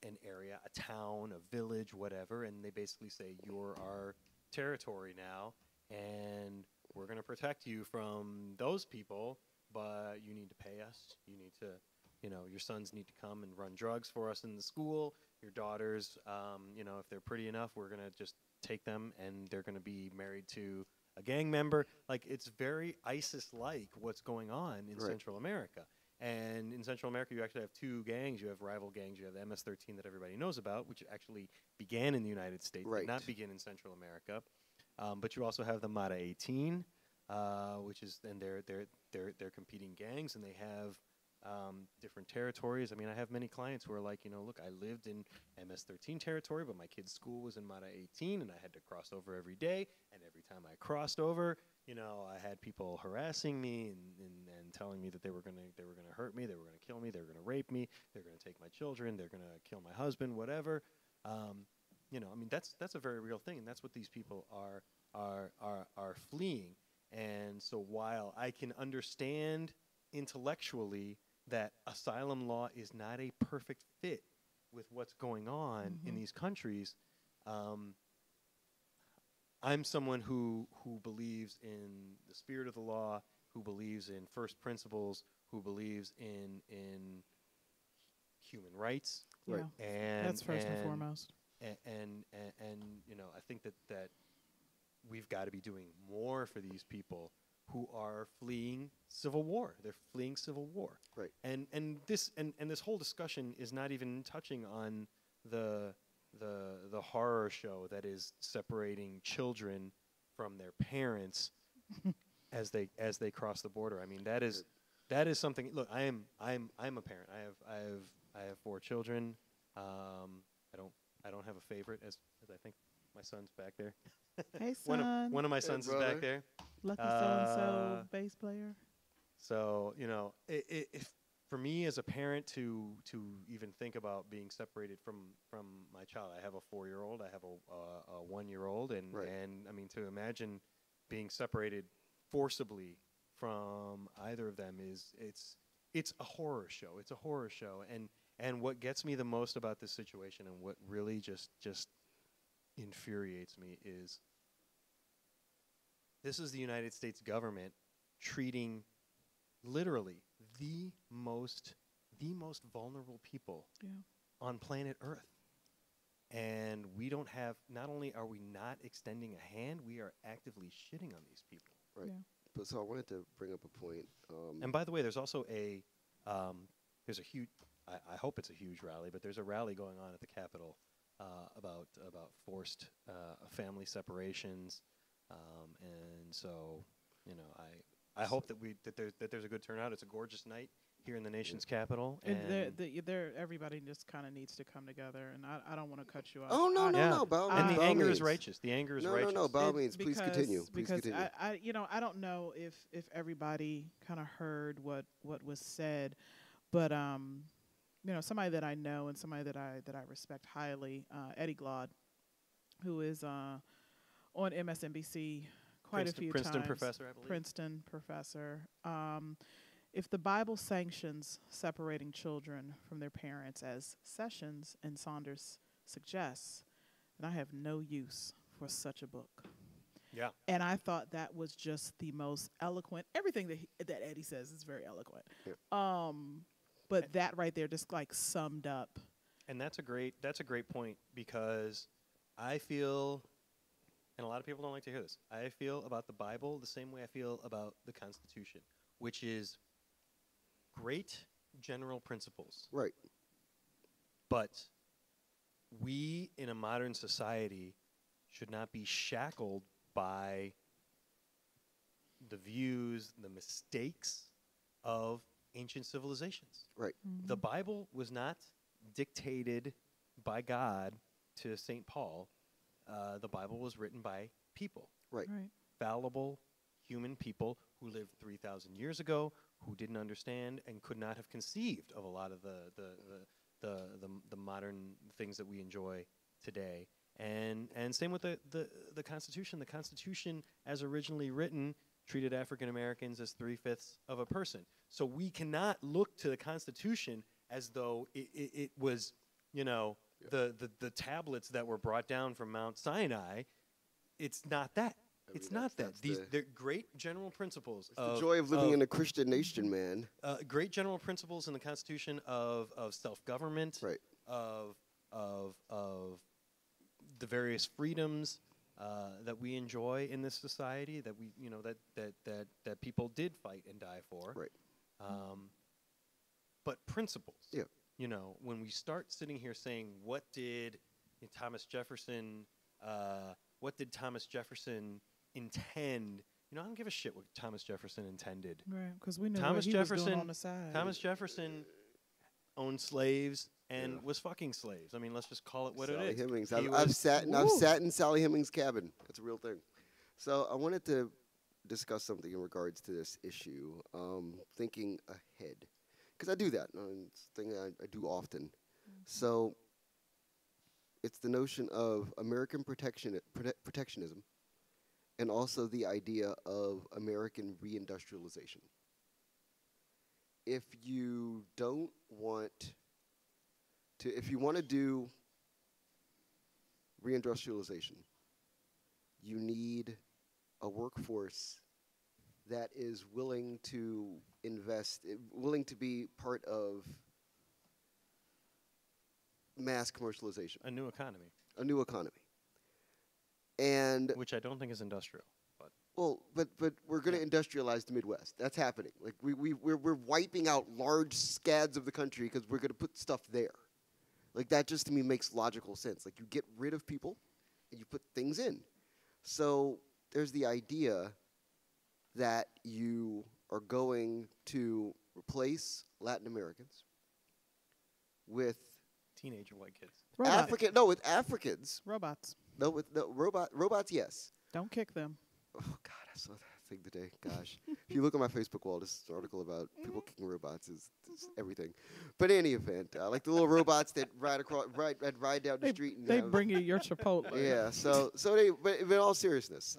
an area, a town, a village, whatever, and they basically say, you're our territory now, and we're going to protect you from those people, but you need to pay us. You need to, your sons need to come and run drugs for us in the school. Your daughters, if they're pretty enough, we're going to just take them, and they're going to be married to a gang member. Like, it's very ISIS-like what's going on in Right. Central America. And in Central America, you actually have two gangs. You have rival gangs. You have the MS-13 that everybody knows about, which actually began in the United States, Right. did not begin in Central America. But you also have the Mata 18, which is, and they're competing gangs, and they have different territories. I mean, I have many clients who are like, look, I lived in MS-13 territory, but my kid's school was in Mata 18, and I had to cross over every day. And every time I crossed over, I had people harassing me and telling me that they were gonna hurt me, they were gonna kill me, they were gonna rape me, they're gonna take my children, they're gonna kill my husband, whatever. I mean, that's a very real thing, and that's what these people are fleeing. And so while I can understand intellectually that asylum law is not a perfect fit with what's going on in these countries, I'm someone who believes in the spirit of the law, who believes in first principles, who believes in human rights. Yeah. And That's first and foremost. And I think that we've got to be doing more for these people who are fleeing civil war. They're fleeing civil war. Right. And this whole discussion is not even touching on the horror show that is separating children from their parents as they cross the border. I mean, that is something. Look, I'm a parent. I have 4 children. I don't have a favorite, as I think my son's back there. Hey, son. One of my sons is brother. back there. Lucky so-and-so bass player. So, if for me as a parent to even think about being separated from my child, I have a 4-year-old, I have a 1-year-old, and Right. and I mean, to imagine being separated forcibly from either of them it's a horror show. It's a horror show, and what gets me the most about this situation, and what really just infuriates me, is this is the United States government treating literally the most vulnerable people Yeah. on planet Earth. And we don't have, not only are we not extending a hand, we are actively shitting on these people. Right. Yeah. But so I wanted to bring up a point. And by the way, there's also there's a huge, I hope it's a huge rally, but there's a rally going on at the Capitol about forced family separations. And so, I hope that there's a good turnout. It's a gorgeous night here in the nation's capital. And everybody just kind of needs to come together. And I don't want to cut you off. Oh, no, Yeah. no, by all and means, the by all anger is means. righteous. The anger is No, righteous. no, by all It- means, please because- continue. Please Because continue. I don't know if everybody kind of heard what was said, but somebody that I know and somebody that I respect highly, Eddie Glaude, who is on MSNBC quite a few Princeton times. professor, I believe. Princeton professor. If the Bible sanctions separating children from their parents, as Sessions and Saunders suggests, and I have no use for such a book. Yeah. And I thought that was just the most eloquent. Everything that Eddie says is very eloquent. Yeah. But that right there just like summed up. And that's a great point, because I feel, and a lot of people don't like to hear this, I feel about the Bible the same way I feel about the Constitution, which is great general principles. Right. But we in a modern society should not be shackled by the views, the mistakes of ancient civilizations. Right. Mm-hmm. The Bible was not dictated by God to St. Paul. The Bible was written by people, Right. Right. fallible human people who lived 3,000 years ago, who didn't understand and could not have conceived of a lot of the modern things that we enjoy today. And same with the Constitution. The Constitution, as originally written, treated African Americans as 3/5 of a person. So we cannot look to the Constitution as though it was, the tablets that were brought down from Mount Sinai. It's not that. It's not that. They're great general principles. It's the joy of living in a Christian nation, man. Great general principles in the Constitution of self-government, Right. of the various freedoms that we enjoy in this society, that we that people did fight and die for. Right. But principles. Yeah. When we start sitting here saying, what did Thomas Jefferson intend? I don't give a shit what Thomas Jefferson intended. Right, because we know Thomas what he was Jefferson doing on the side. Thomas Jefferson owned slaves and was fucking slaves. I mean, let's just call it what Sally it is. Hemings. He I've was- sat in Sally Hemings' cabin. That's a real thing. So I wanted to discuss something in regards to this issue, thinking ahead, because I do that. It's a thing I do often. Mm-hmm. So it's the notion of American protectionism, and also the idea of American reindustrialization. If you don't want to, if you want to do reindustrialization, you need a workforce that is willing to invest, willing to be part of mass commercialization, a new economy, a new economy. And which I don't think is industrial. But well, but we're going to industrialize the Midwest. That's happening. Like we're wiping out large scads of the country because we're going to put stuff there. Like that just to me makes logical sense. Like you get rid of people and you put things in. So there's the idea that you are going to replace Latin Americans with teenager white kids. with Africans. Robots. Robots, yes. Don't kick them. Oh God, I saw that thing today. Gosh, if you look at my Facebook wall, this article about people kicking robots is everything. But in any event, like the little robots that ride down the street and They bring you your Chipotle. yeah. So but in all seriousness,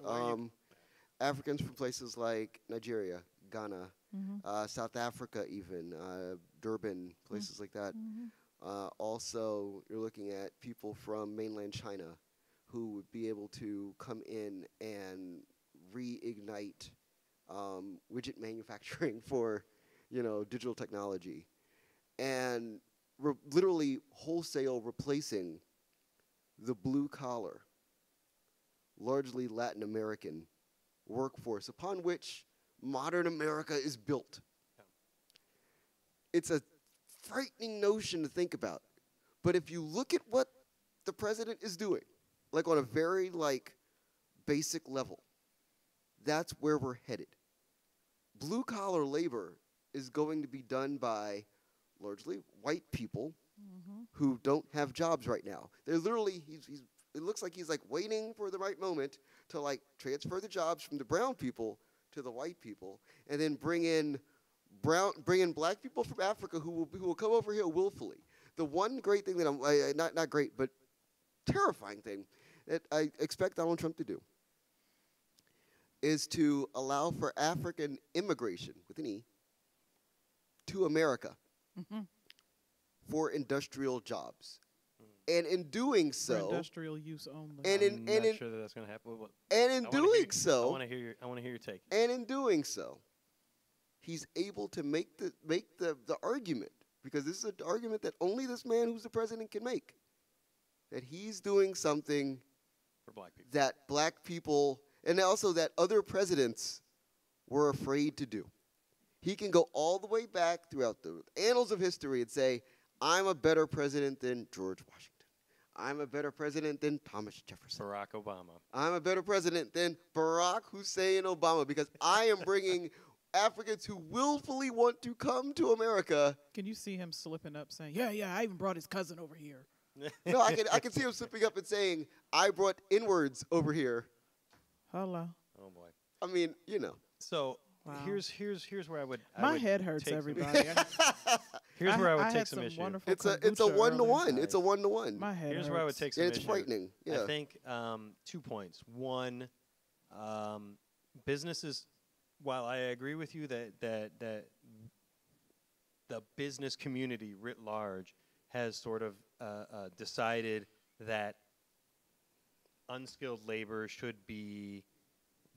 Africans from places like Nigeria, Ghana, South Africa, even Durban, places like that. Also, you're looking at people from mainland China who would be able to come in and reignite widget manufacturing for, digital technology, and literally wholesale replacing the blue collar, largely Latin American workforce upon which modern America is built. Yeah. It's a frightening notion to think about. But if you look at what the president is doing, like on a very basic level, that's where we're headed. Blue collar labor is going to be done by largely white people who don't have jobs right now. They're literally, it looks like he's waiting for the right moment to transfer the jobs from the brown people to the white people, and then bring in black people from Africa who will come over here willfully. The one great thing that not great, but terrifying thing that I expect Donald Trump to do is to allow for African immigration, with an E, to America for industrial jobs. And in doing For so, industrial use only. and I'm not sure that that's going to happen. Well, and in I doing so, want to hear your take. and in doing so, he's able to make the argument, because this is an argument that only this man who's the president can make, that he's doing something For black people. that black people, and also that other presidents were afraid to do. He can go all the way back throughout the annals of history and say, I'm a better president than George Washington. I'm a better president than Thomas Jefferson. Barack Obama. I'm a better president than Barack Hussein Obama, because I am bringing Africans who willfully want to come to America. Can you see him slipping up saying, yeah, I even brought his cousin over here. No, I can see him slipping up and saying, I brought inwards over here. Hello. Oh boy. I mean, you know. So Wow. here's where I would. My head hurts, take some- everybody. Here's where I would had take some some issue. wonderful It's a kombucha 1-to-1. earlier. It's a 1-to-1. My head Here's where I would hurts. take some It's issue. frightening. Yeah. I think 2 points. One, businesses. While I agree with you that the business community writ large has sort of decided that unskilled labor should be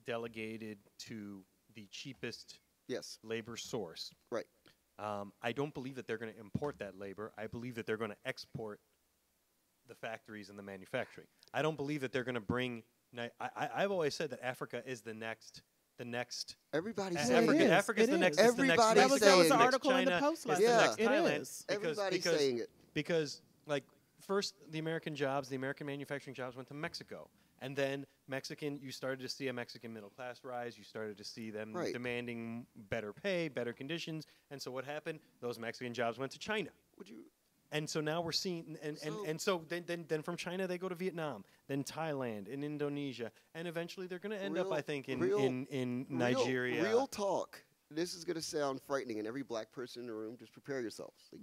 delegated to the cheapest Yes. labor source. Right. I don't believe that they're going to import that labor. I believe that they're going to export the factories and the manufacturing. I don't believe that they're going to bring. I've always said that Africa is the next. Everybody's Yeah, saying it it. is. Africa's It the next. is. It's the next Everybody's Mexico, saying it's it. the That was an next article in the China, Post last it's the night. next It Thailand. is. Everybody's because, saying it. Because, like, first the American jobs, the American manufacturing jobs went to Mexico. And then you started to see a Mexican middle class rise. You started to see them Right. demanding better pay, better conditions. And so what happened? Those Mexican jobs went to China. Would you? And so now we're seeing, so then from China they go to Vietnam, then Thailand, and Indonesia, and eventually they're going to end up, I think, in Nigeria. Real talk. This is going to sound frightening, and every black person in the room, just prepare yourselves. Like,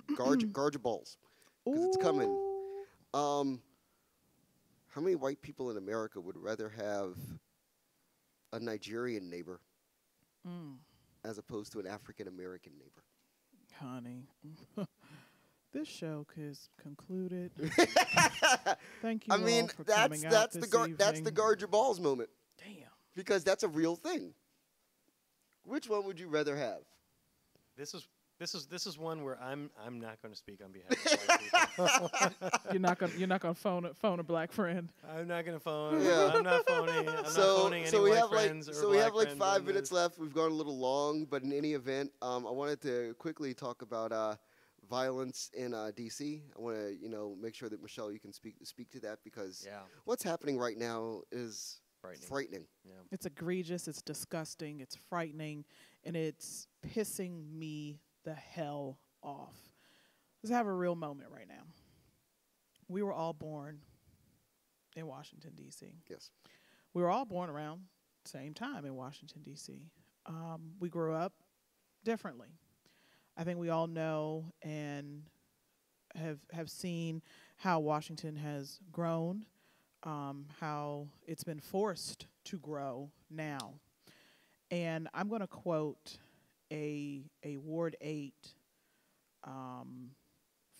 Okay. guard your balls, because it's coming. Ooh. How many white people in America would rather have a Nigerian neighbor as opposed to an African American neighbor? Honey. This show is concluded. Thank you I mean, all for that's coming out the this that's the evening. guard your balls moment, Damn. because that's a real thing. Which one would you rather have? This is one where I'm not going to speak on behalf of white people. You're not gonna phone a black friend. I'm not going to phone. Yeah. I'm not phoning. I'm not phoning any we white have friends or we black have like friends 5 on minutes this. left. We've gone a little long, but in any event, I wanted to quickly talk about violence in D.C. I want to make sure that Michelle, you can speak to that, because Yeah. what's happening right now is Frightening. frightening. Yeah. It's egregious. It's disgusting. It's frightening, and it's pissing me the hell off. Let's have a real moment right now. We were all born in Washington, D.C. Yes. We were all born around the same time in Washington, D.C. We grew up differently. I think we all know and have seen how Washington has grown, how it's been forced to grow now. And I'm going to quote a Ward 8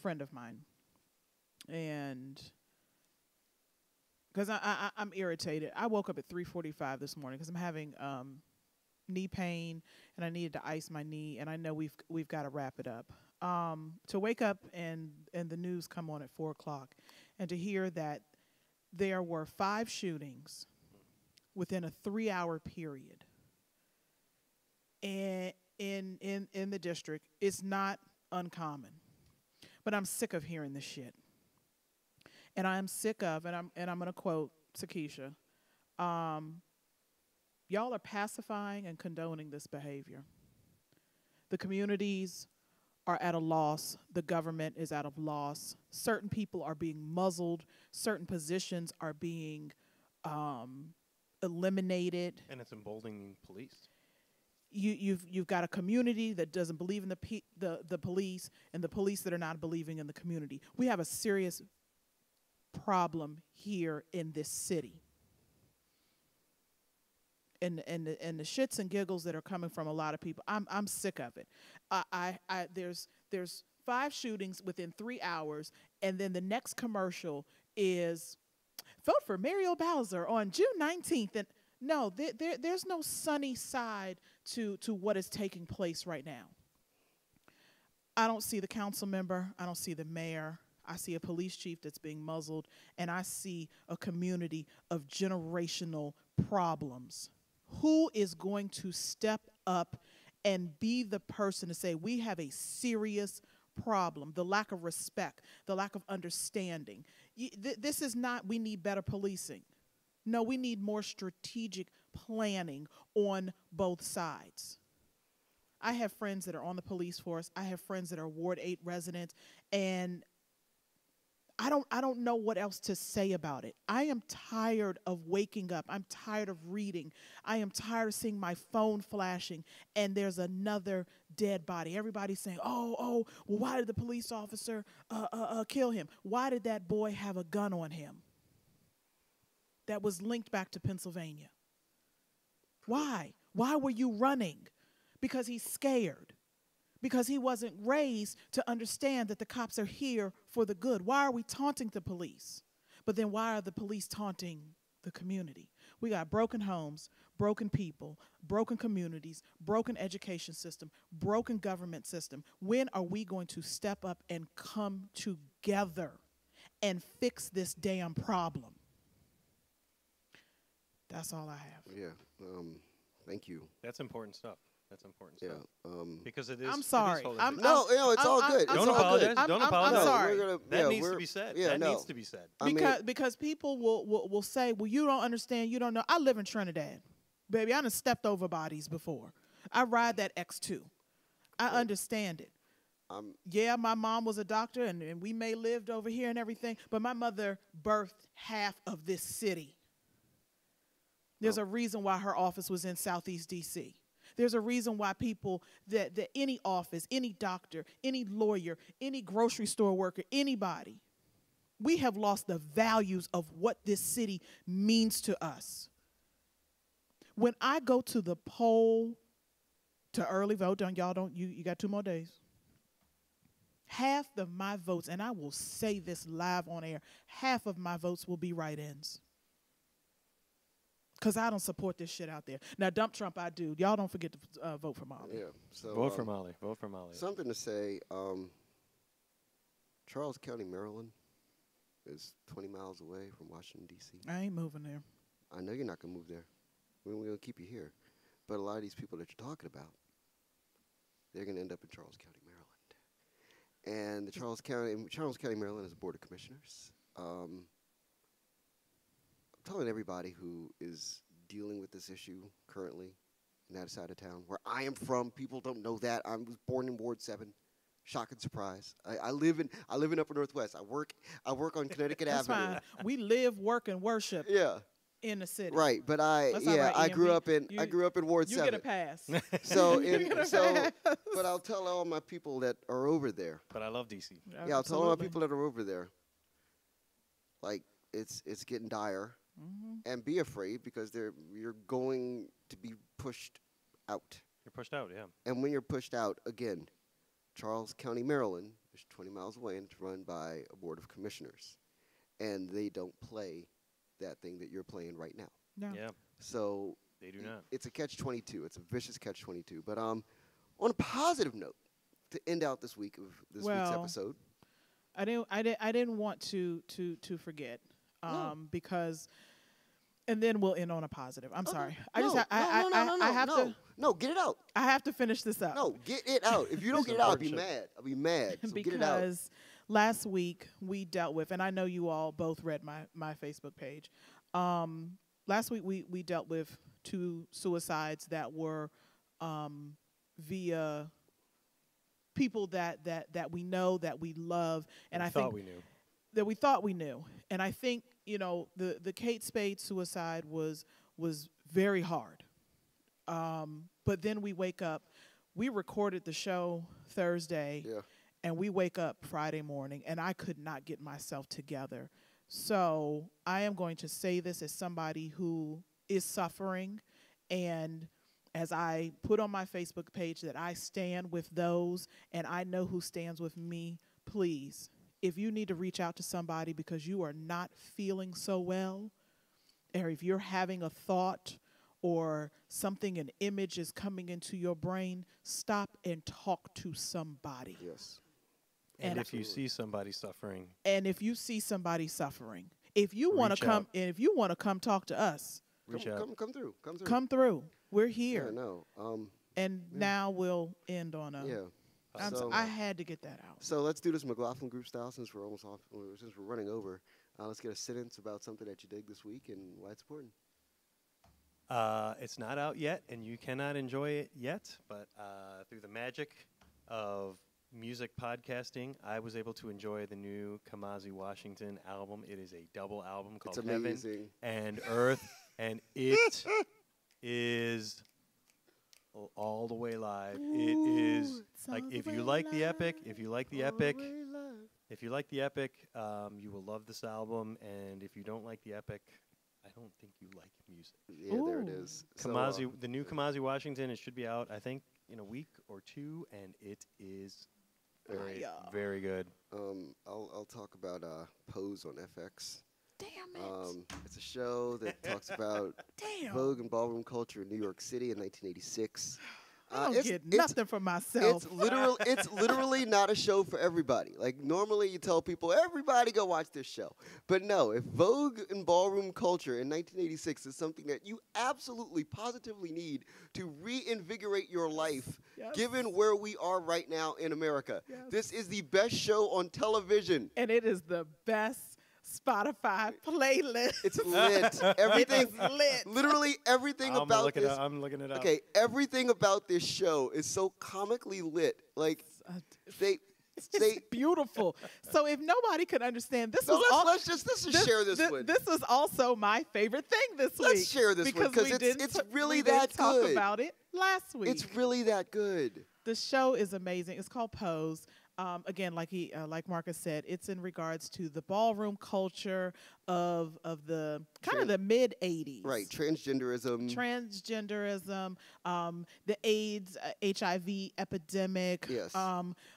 friend of mine. And because I'm irritated. I woke up at 3:45 this morning because I'm having knee pain, and I needed to ice my knee, and I know we've got to wrap it up. To wake up and the news come on at 4:00, and to hear that there were 5 shootings within a 3-hour period in the district is not uncommon. But I'm sick of hearing this shit. And I'm sick of, and I'm going to quote Sakisha, y'all are pacifying and condoning this behavior. The communities are at a loss. The government is at a loss. Certain people are being muzzled. Certain positions are being eliminated. And it's emboldening police. You've got a community that doesn't believe in the police, and the police that are not believing in the community. We have a serious problem here in this city. And the shits and giggles that are coming from a lot of people, I'm sick of it. There's 5 shootings within 3 hours, and then the next commercial is vote for Muriel Bowser on June 19th. And no, there's no sunny side to what is taking place right now. I don't see the council member. I don't see the mayor. I see a police chief that's being muzzled, and I see a community of generational problems. Who is going to step up and be the person to say, we have a serious problem? The lack of respect, the lack of understanding. This is not, we need better policing. No, we need more strategic planning on both sides. I have friends that are on the police force. I have friends that are Ward 8 residents, and I don't know what else to say about it. I am tired of waking up. I'm tired of reading. I am tired of seeing my phone flashing and there's another dead body. Everybody's saying, well, why did the police officer kill him? Why did that boy have a gun on him that was linked back to Pennsylvania? Why? Why were you running? Because he's scared. Because he wasn't raised to understand that the cops are here for the good. Why are we taunting the police? But then why are the police taunting the community? We got broken homes, broken people, broken communities, broken education system, broken government system. When are we going to step up and come together and fix this damn problem? That's all I have. Yeah. Thank you. That's important stuff. That's important Yeah. stuff. Because it is. I'm sorry. No, it's all good. Don't It's all good. apologize. Don't apologize. I'm sorry. That needs to be said. Yeah, that no. needs to be said. Because people will say, well, you don't understand, you don't know. I live in Trinidad. Baby, I done stepped over bodies before. I ride that X2. I understand it. Yeah, my mom was a doctor, and we may lived over here and everything, but my mother birthed half of this city. There's a reason why her office was in Southeast D.C. There's a reason why people, that any office, any doctor, any lawyer, any grocery store worker, anybody, we have lost the values of what this city means to us. When I go to the poll to early vote, you got 2 more days. Half of my votes, and I will say this live on air, half of my votes will be write-ins. Because I don't support this shit out there. Now, dump Trump, I do. Y'all don't forget to vote for Molly. Yeah. So, Vote for Molly. Vote for Molly. Something to say. Charles County, Maryland is 20 miles away from Washington, D.C. I ain't moving there. I know you're not going to move there. We're going to keep you here. But a lot of these people that you're talking about, they're going to end up in Charles County, Maryland. And the Charles County, Maryland is a board of commissioners. I'm telling everybody who is dealing with this issue currently in that side of town, where I am from, people don't know that. I was born in Ward 7. Shock and surprise. I live in Upper Northwest. I work on Connecticut That's Avenue. fine. We live, work, and worship in the city. Right, but I grew up in Ward 7. You get a pass. But I'll tell all my people that are over there. But I love DC. Yeah, I'll tell all my people that are over there. Like it's getting dire. Mm-hmm. And be afraid because you're going to be pushed out. You're pushed out, yeah. And when you're pushed out, again, Charles County, Maryland is 20 miles away and it's run by a board of commissioners. And they don't play that thing that you're playing right now. No. Yeah. So they do not. It's a catch-22. It's a vicious catch-22. But on a positive note, to end out this week of this week's episode, I didn't want to forget because. And then we'll end on a positive. I'm sorry. I have to. No, get it out. I have to finish this up. No, get it out. If you don't get it out, I'll be mad. I'll be mad. So because get it out. Last week we dealt with, and I know you all both read my Facebook page. Last week we dealt with 2 suicides that were via people that we know, that we love, and I think that we thought we knew. And I think, the Kate Spade suicide was very hard. But then we wake up. We recorded the show Thursday, and we wake up Friday morning, and I could not get myself together. So I am going to say this as somebody who is suffering, and as I put on my Facebook page that I stand with those and I know who stands with me, please, if you need to reach out to somebody because you are not feeling so well, or if you're having a thought or something, an image is coming into your brain, stop and talk to somebody. Yes. And if you Absolutely. see somebody suffering, And if you see somebody suffering, if you want to Reach come, out. and if you want to come talk to us, reach out. Come through. Come through. come through. We're Yeah, here. no. And yeah. now we'll end on a. Yeah. I had to get that out. So let's do this McLaughlin group style since we're almost off. Since we're running over. Let's get a sentence about something that you dig this week and why it's important. It's not out yet, and you cannot enjoy it yet, but through the magic of music podcasting, I was able to enjoy the new Kamasi Washington album. It is a double album called It's Heaven amazing. and Earth, and it is all the way live. It is like if you like the epic, you will love this album, and if you don't like the epic, I don't think you like music. Yeah, there it Ooh. is. Kamasi, the new Kamasi Washington, it should be out, I think, in a week or two, and it is very, Fire. very good. I'll talk about Pose on FX. Damn it. It's a show that talks about Damn. Vogue and ballroom culture in New York City in 1986. I don't It's- get it's- nothing for myself. It's literally not a show for everybody. Like normally you tell people everybody go watch this show. But no, if Vogue and ballroom culture in 1986 is something that you absolutely positively need to reinvigorate your life Yes. given where we are right now in America. Yes. This is the best show on television. And it is the best Spotify playlist. It's lit. Everything It is lit. literally everything about this. I'm looking it up. Okay, everything about this show is so comically lit. Like they It's just they beautiful. So if nobody could understand, this No, was all. let's just share this one. This was also my favorite thing this week. Let's share this one, 'cause we it's- didn't it's t- really we didn't that talk good. about it last week. It's really that good. The show is amazing. It's called Pose. Again, like Marcus said, it's in regards to the ballroom culture of the kind of the mid '80s. Right, transgenderism. Transgenderism, the AIDS, HIV epidemic. Yes.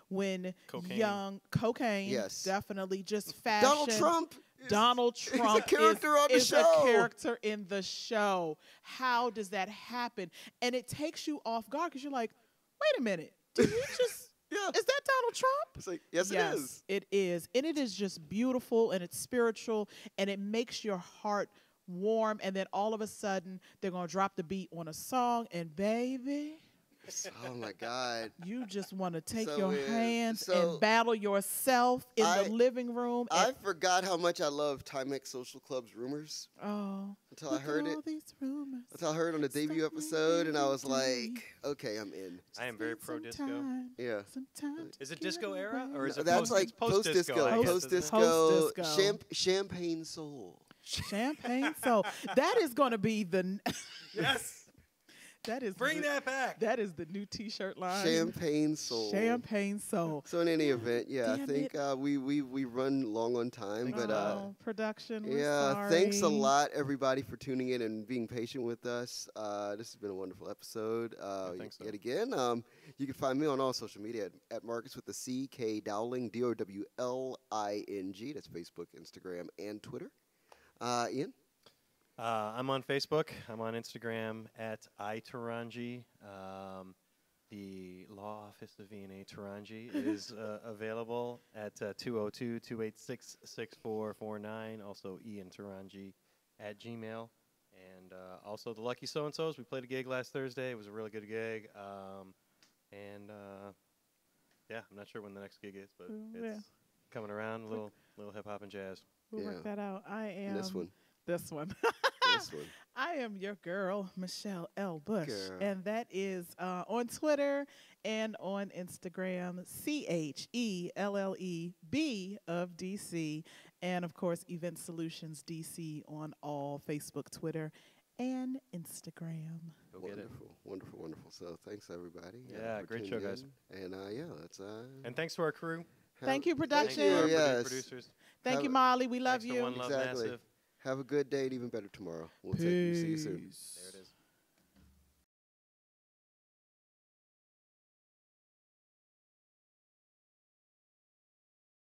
When Cocaine. cocaine. Yes. Definitely just fashion. Donald Trump. Donald Trump character on the is show. a character in the show. How does that happen? And it takes you off guard because you're like, wait a minute, did we just? Yeah. Is that Donald Trump? It's like, yes, it is. It is. And it is just beautiful and it's spiritual and it makes your heart warm. And then all of a sudden, they're going to drop the beat on a song. And baby, Oh my God. you just want to take So your weird. hands So and battle yourself in I- the living room. I and, forgot how much I love Timex Social Club's Rumors oh, until I look at heard it. all these rumors. Until I heard it on the debut Stop episode, and I was making like, okay, I'm in. I am very pro disco. Yeah. Is it disco era or is it That's like post post-disco. I guess, Post-disco. Post-disco. Champagne Soul. Champagne Soul. That is going to be the. Yes. That is Bring the, that back. That is the new T-shirt line. Champagne Soul. Champagne Soul. So in any event, yeah, I Damn think we run long on time, but production. We're yeah, sorry. thanks a lot everybody for tuning in and being patient with us. This has been a wonderful episode. think so. Yet again, you can find me on all social media at Marcus with the C K Dowling DOWLING. That's Facebook, Instagram, and Twitter. Ian. I'm on Facebook. I'm on Instagram at iTaranji. The Law Office of V&A Taranji is available at 202-286-6449. Also Ian Taranji at Gmail. And also the Lucky So-and-Sos. We played a gig last Thursday. It was a really good gig. Yeah, I'm not sure when the next gig is, but it's coming around. A little hip-hop and jazz. We'll work that out. I am. This one. This one. This one. I am your girl, Michelle L. Bush. Girl. And that is on Twitter and on Instagram, CHELLEB of DC. And, of course, Event Solutions DC on all Facebook, Twitter, and Instagram. Go get it. Wonderful, wonderful. So thanks, everybody. Yeah, for great tuning show, guys. in. And, yeah, that's... And thanks to our crew. Thank you, Thank production. you, our Yes. producers. Thank Have you, a- Molly. We love Thanks to you. One Love Exactly. Massive. Have a good day and even better tomorrow. We'll see you soon. Peace. There it is.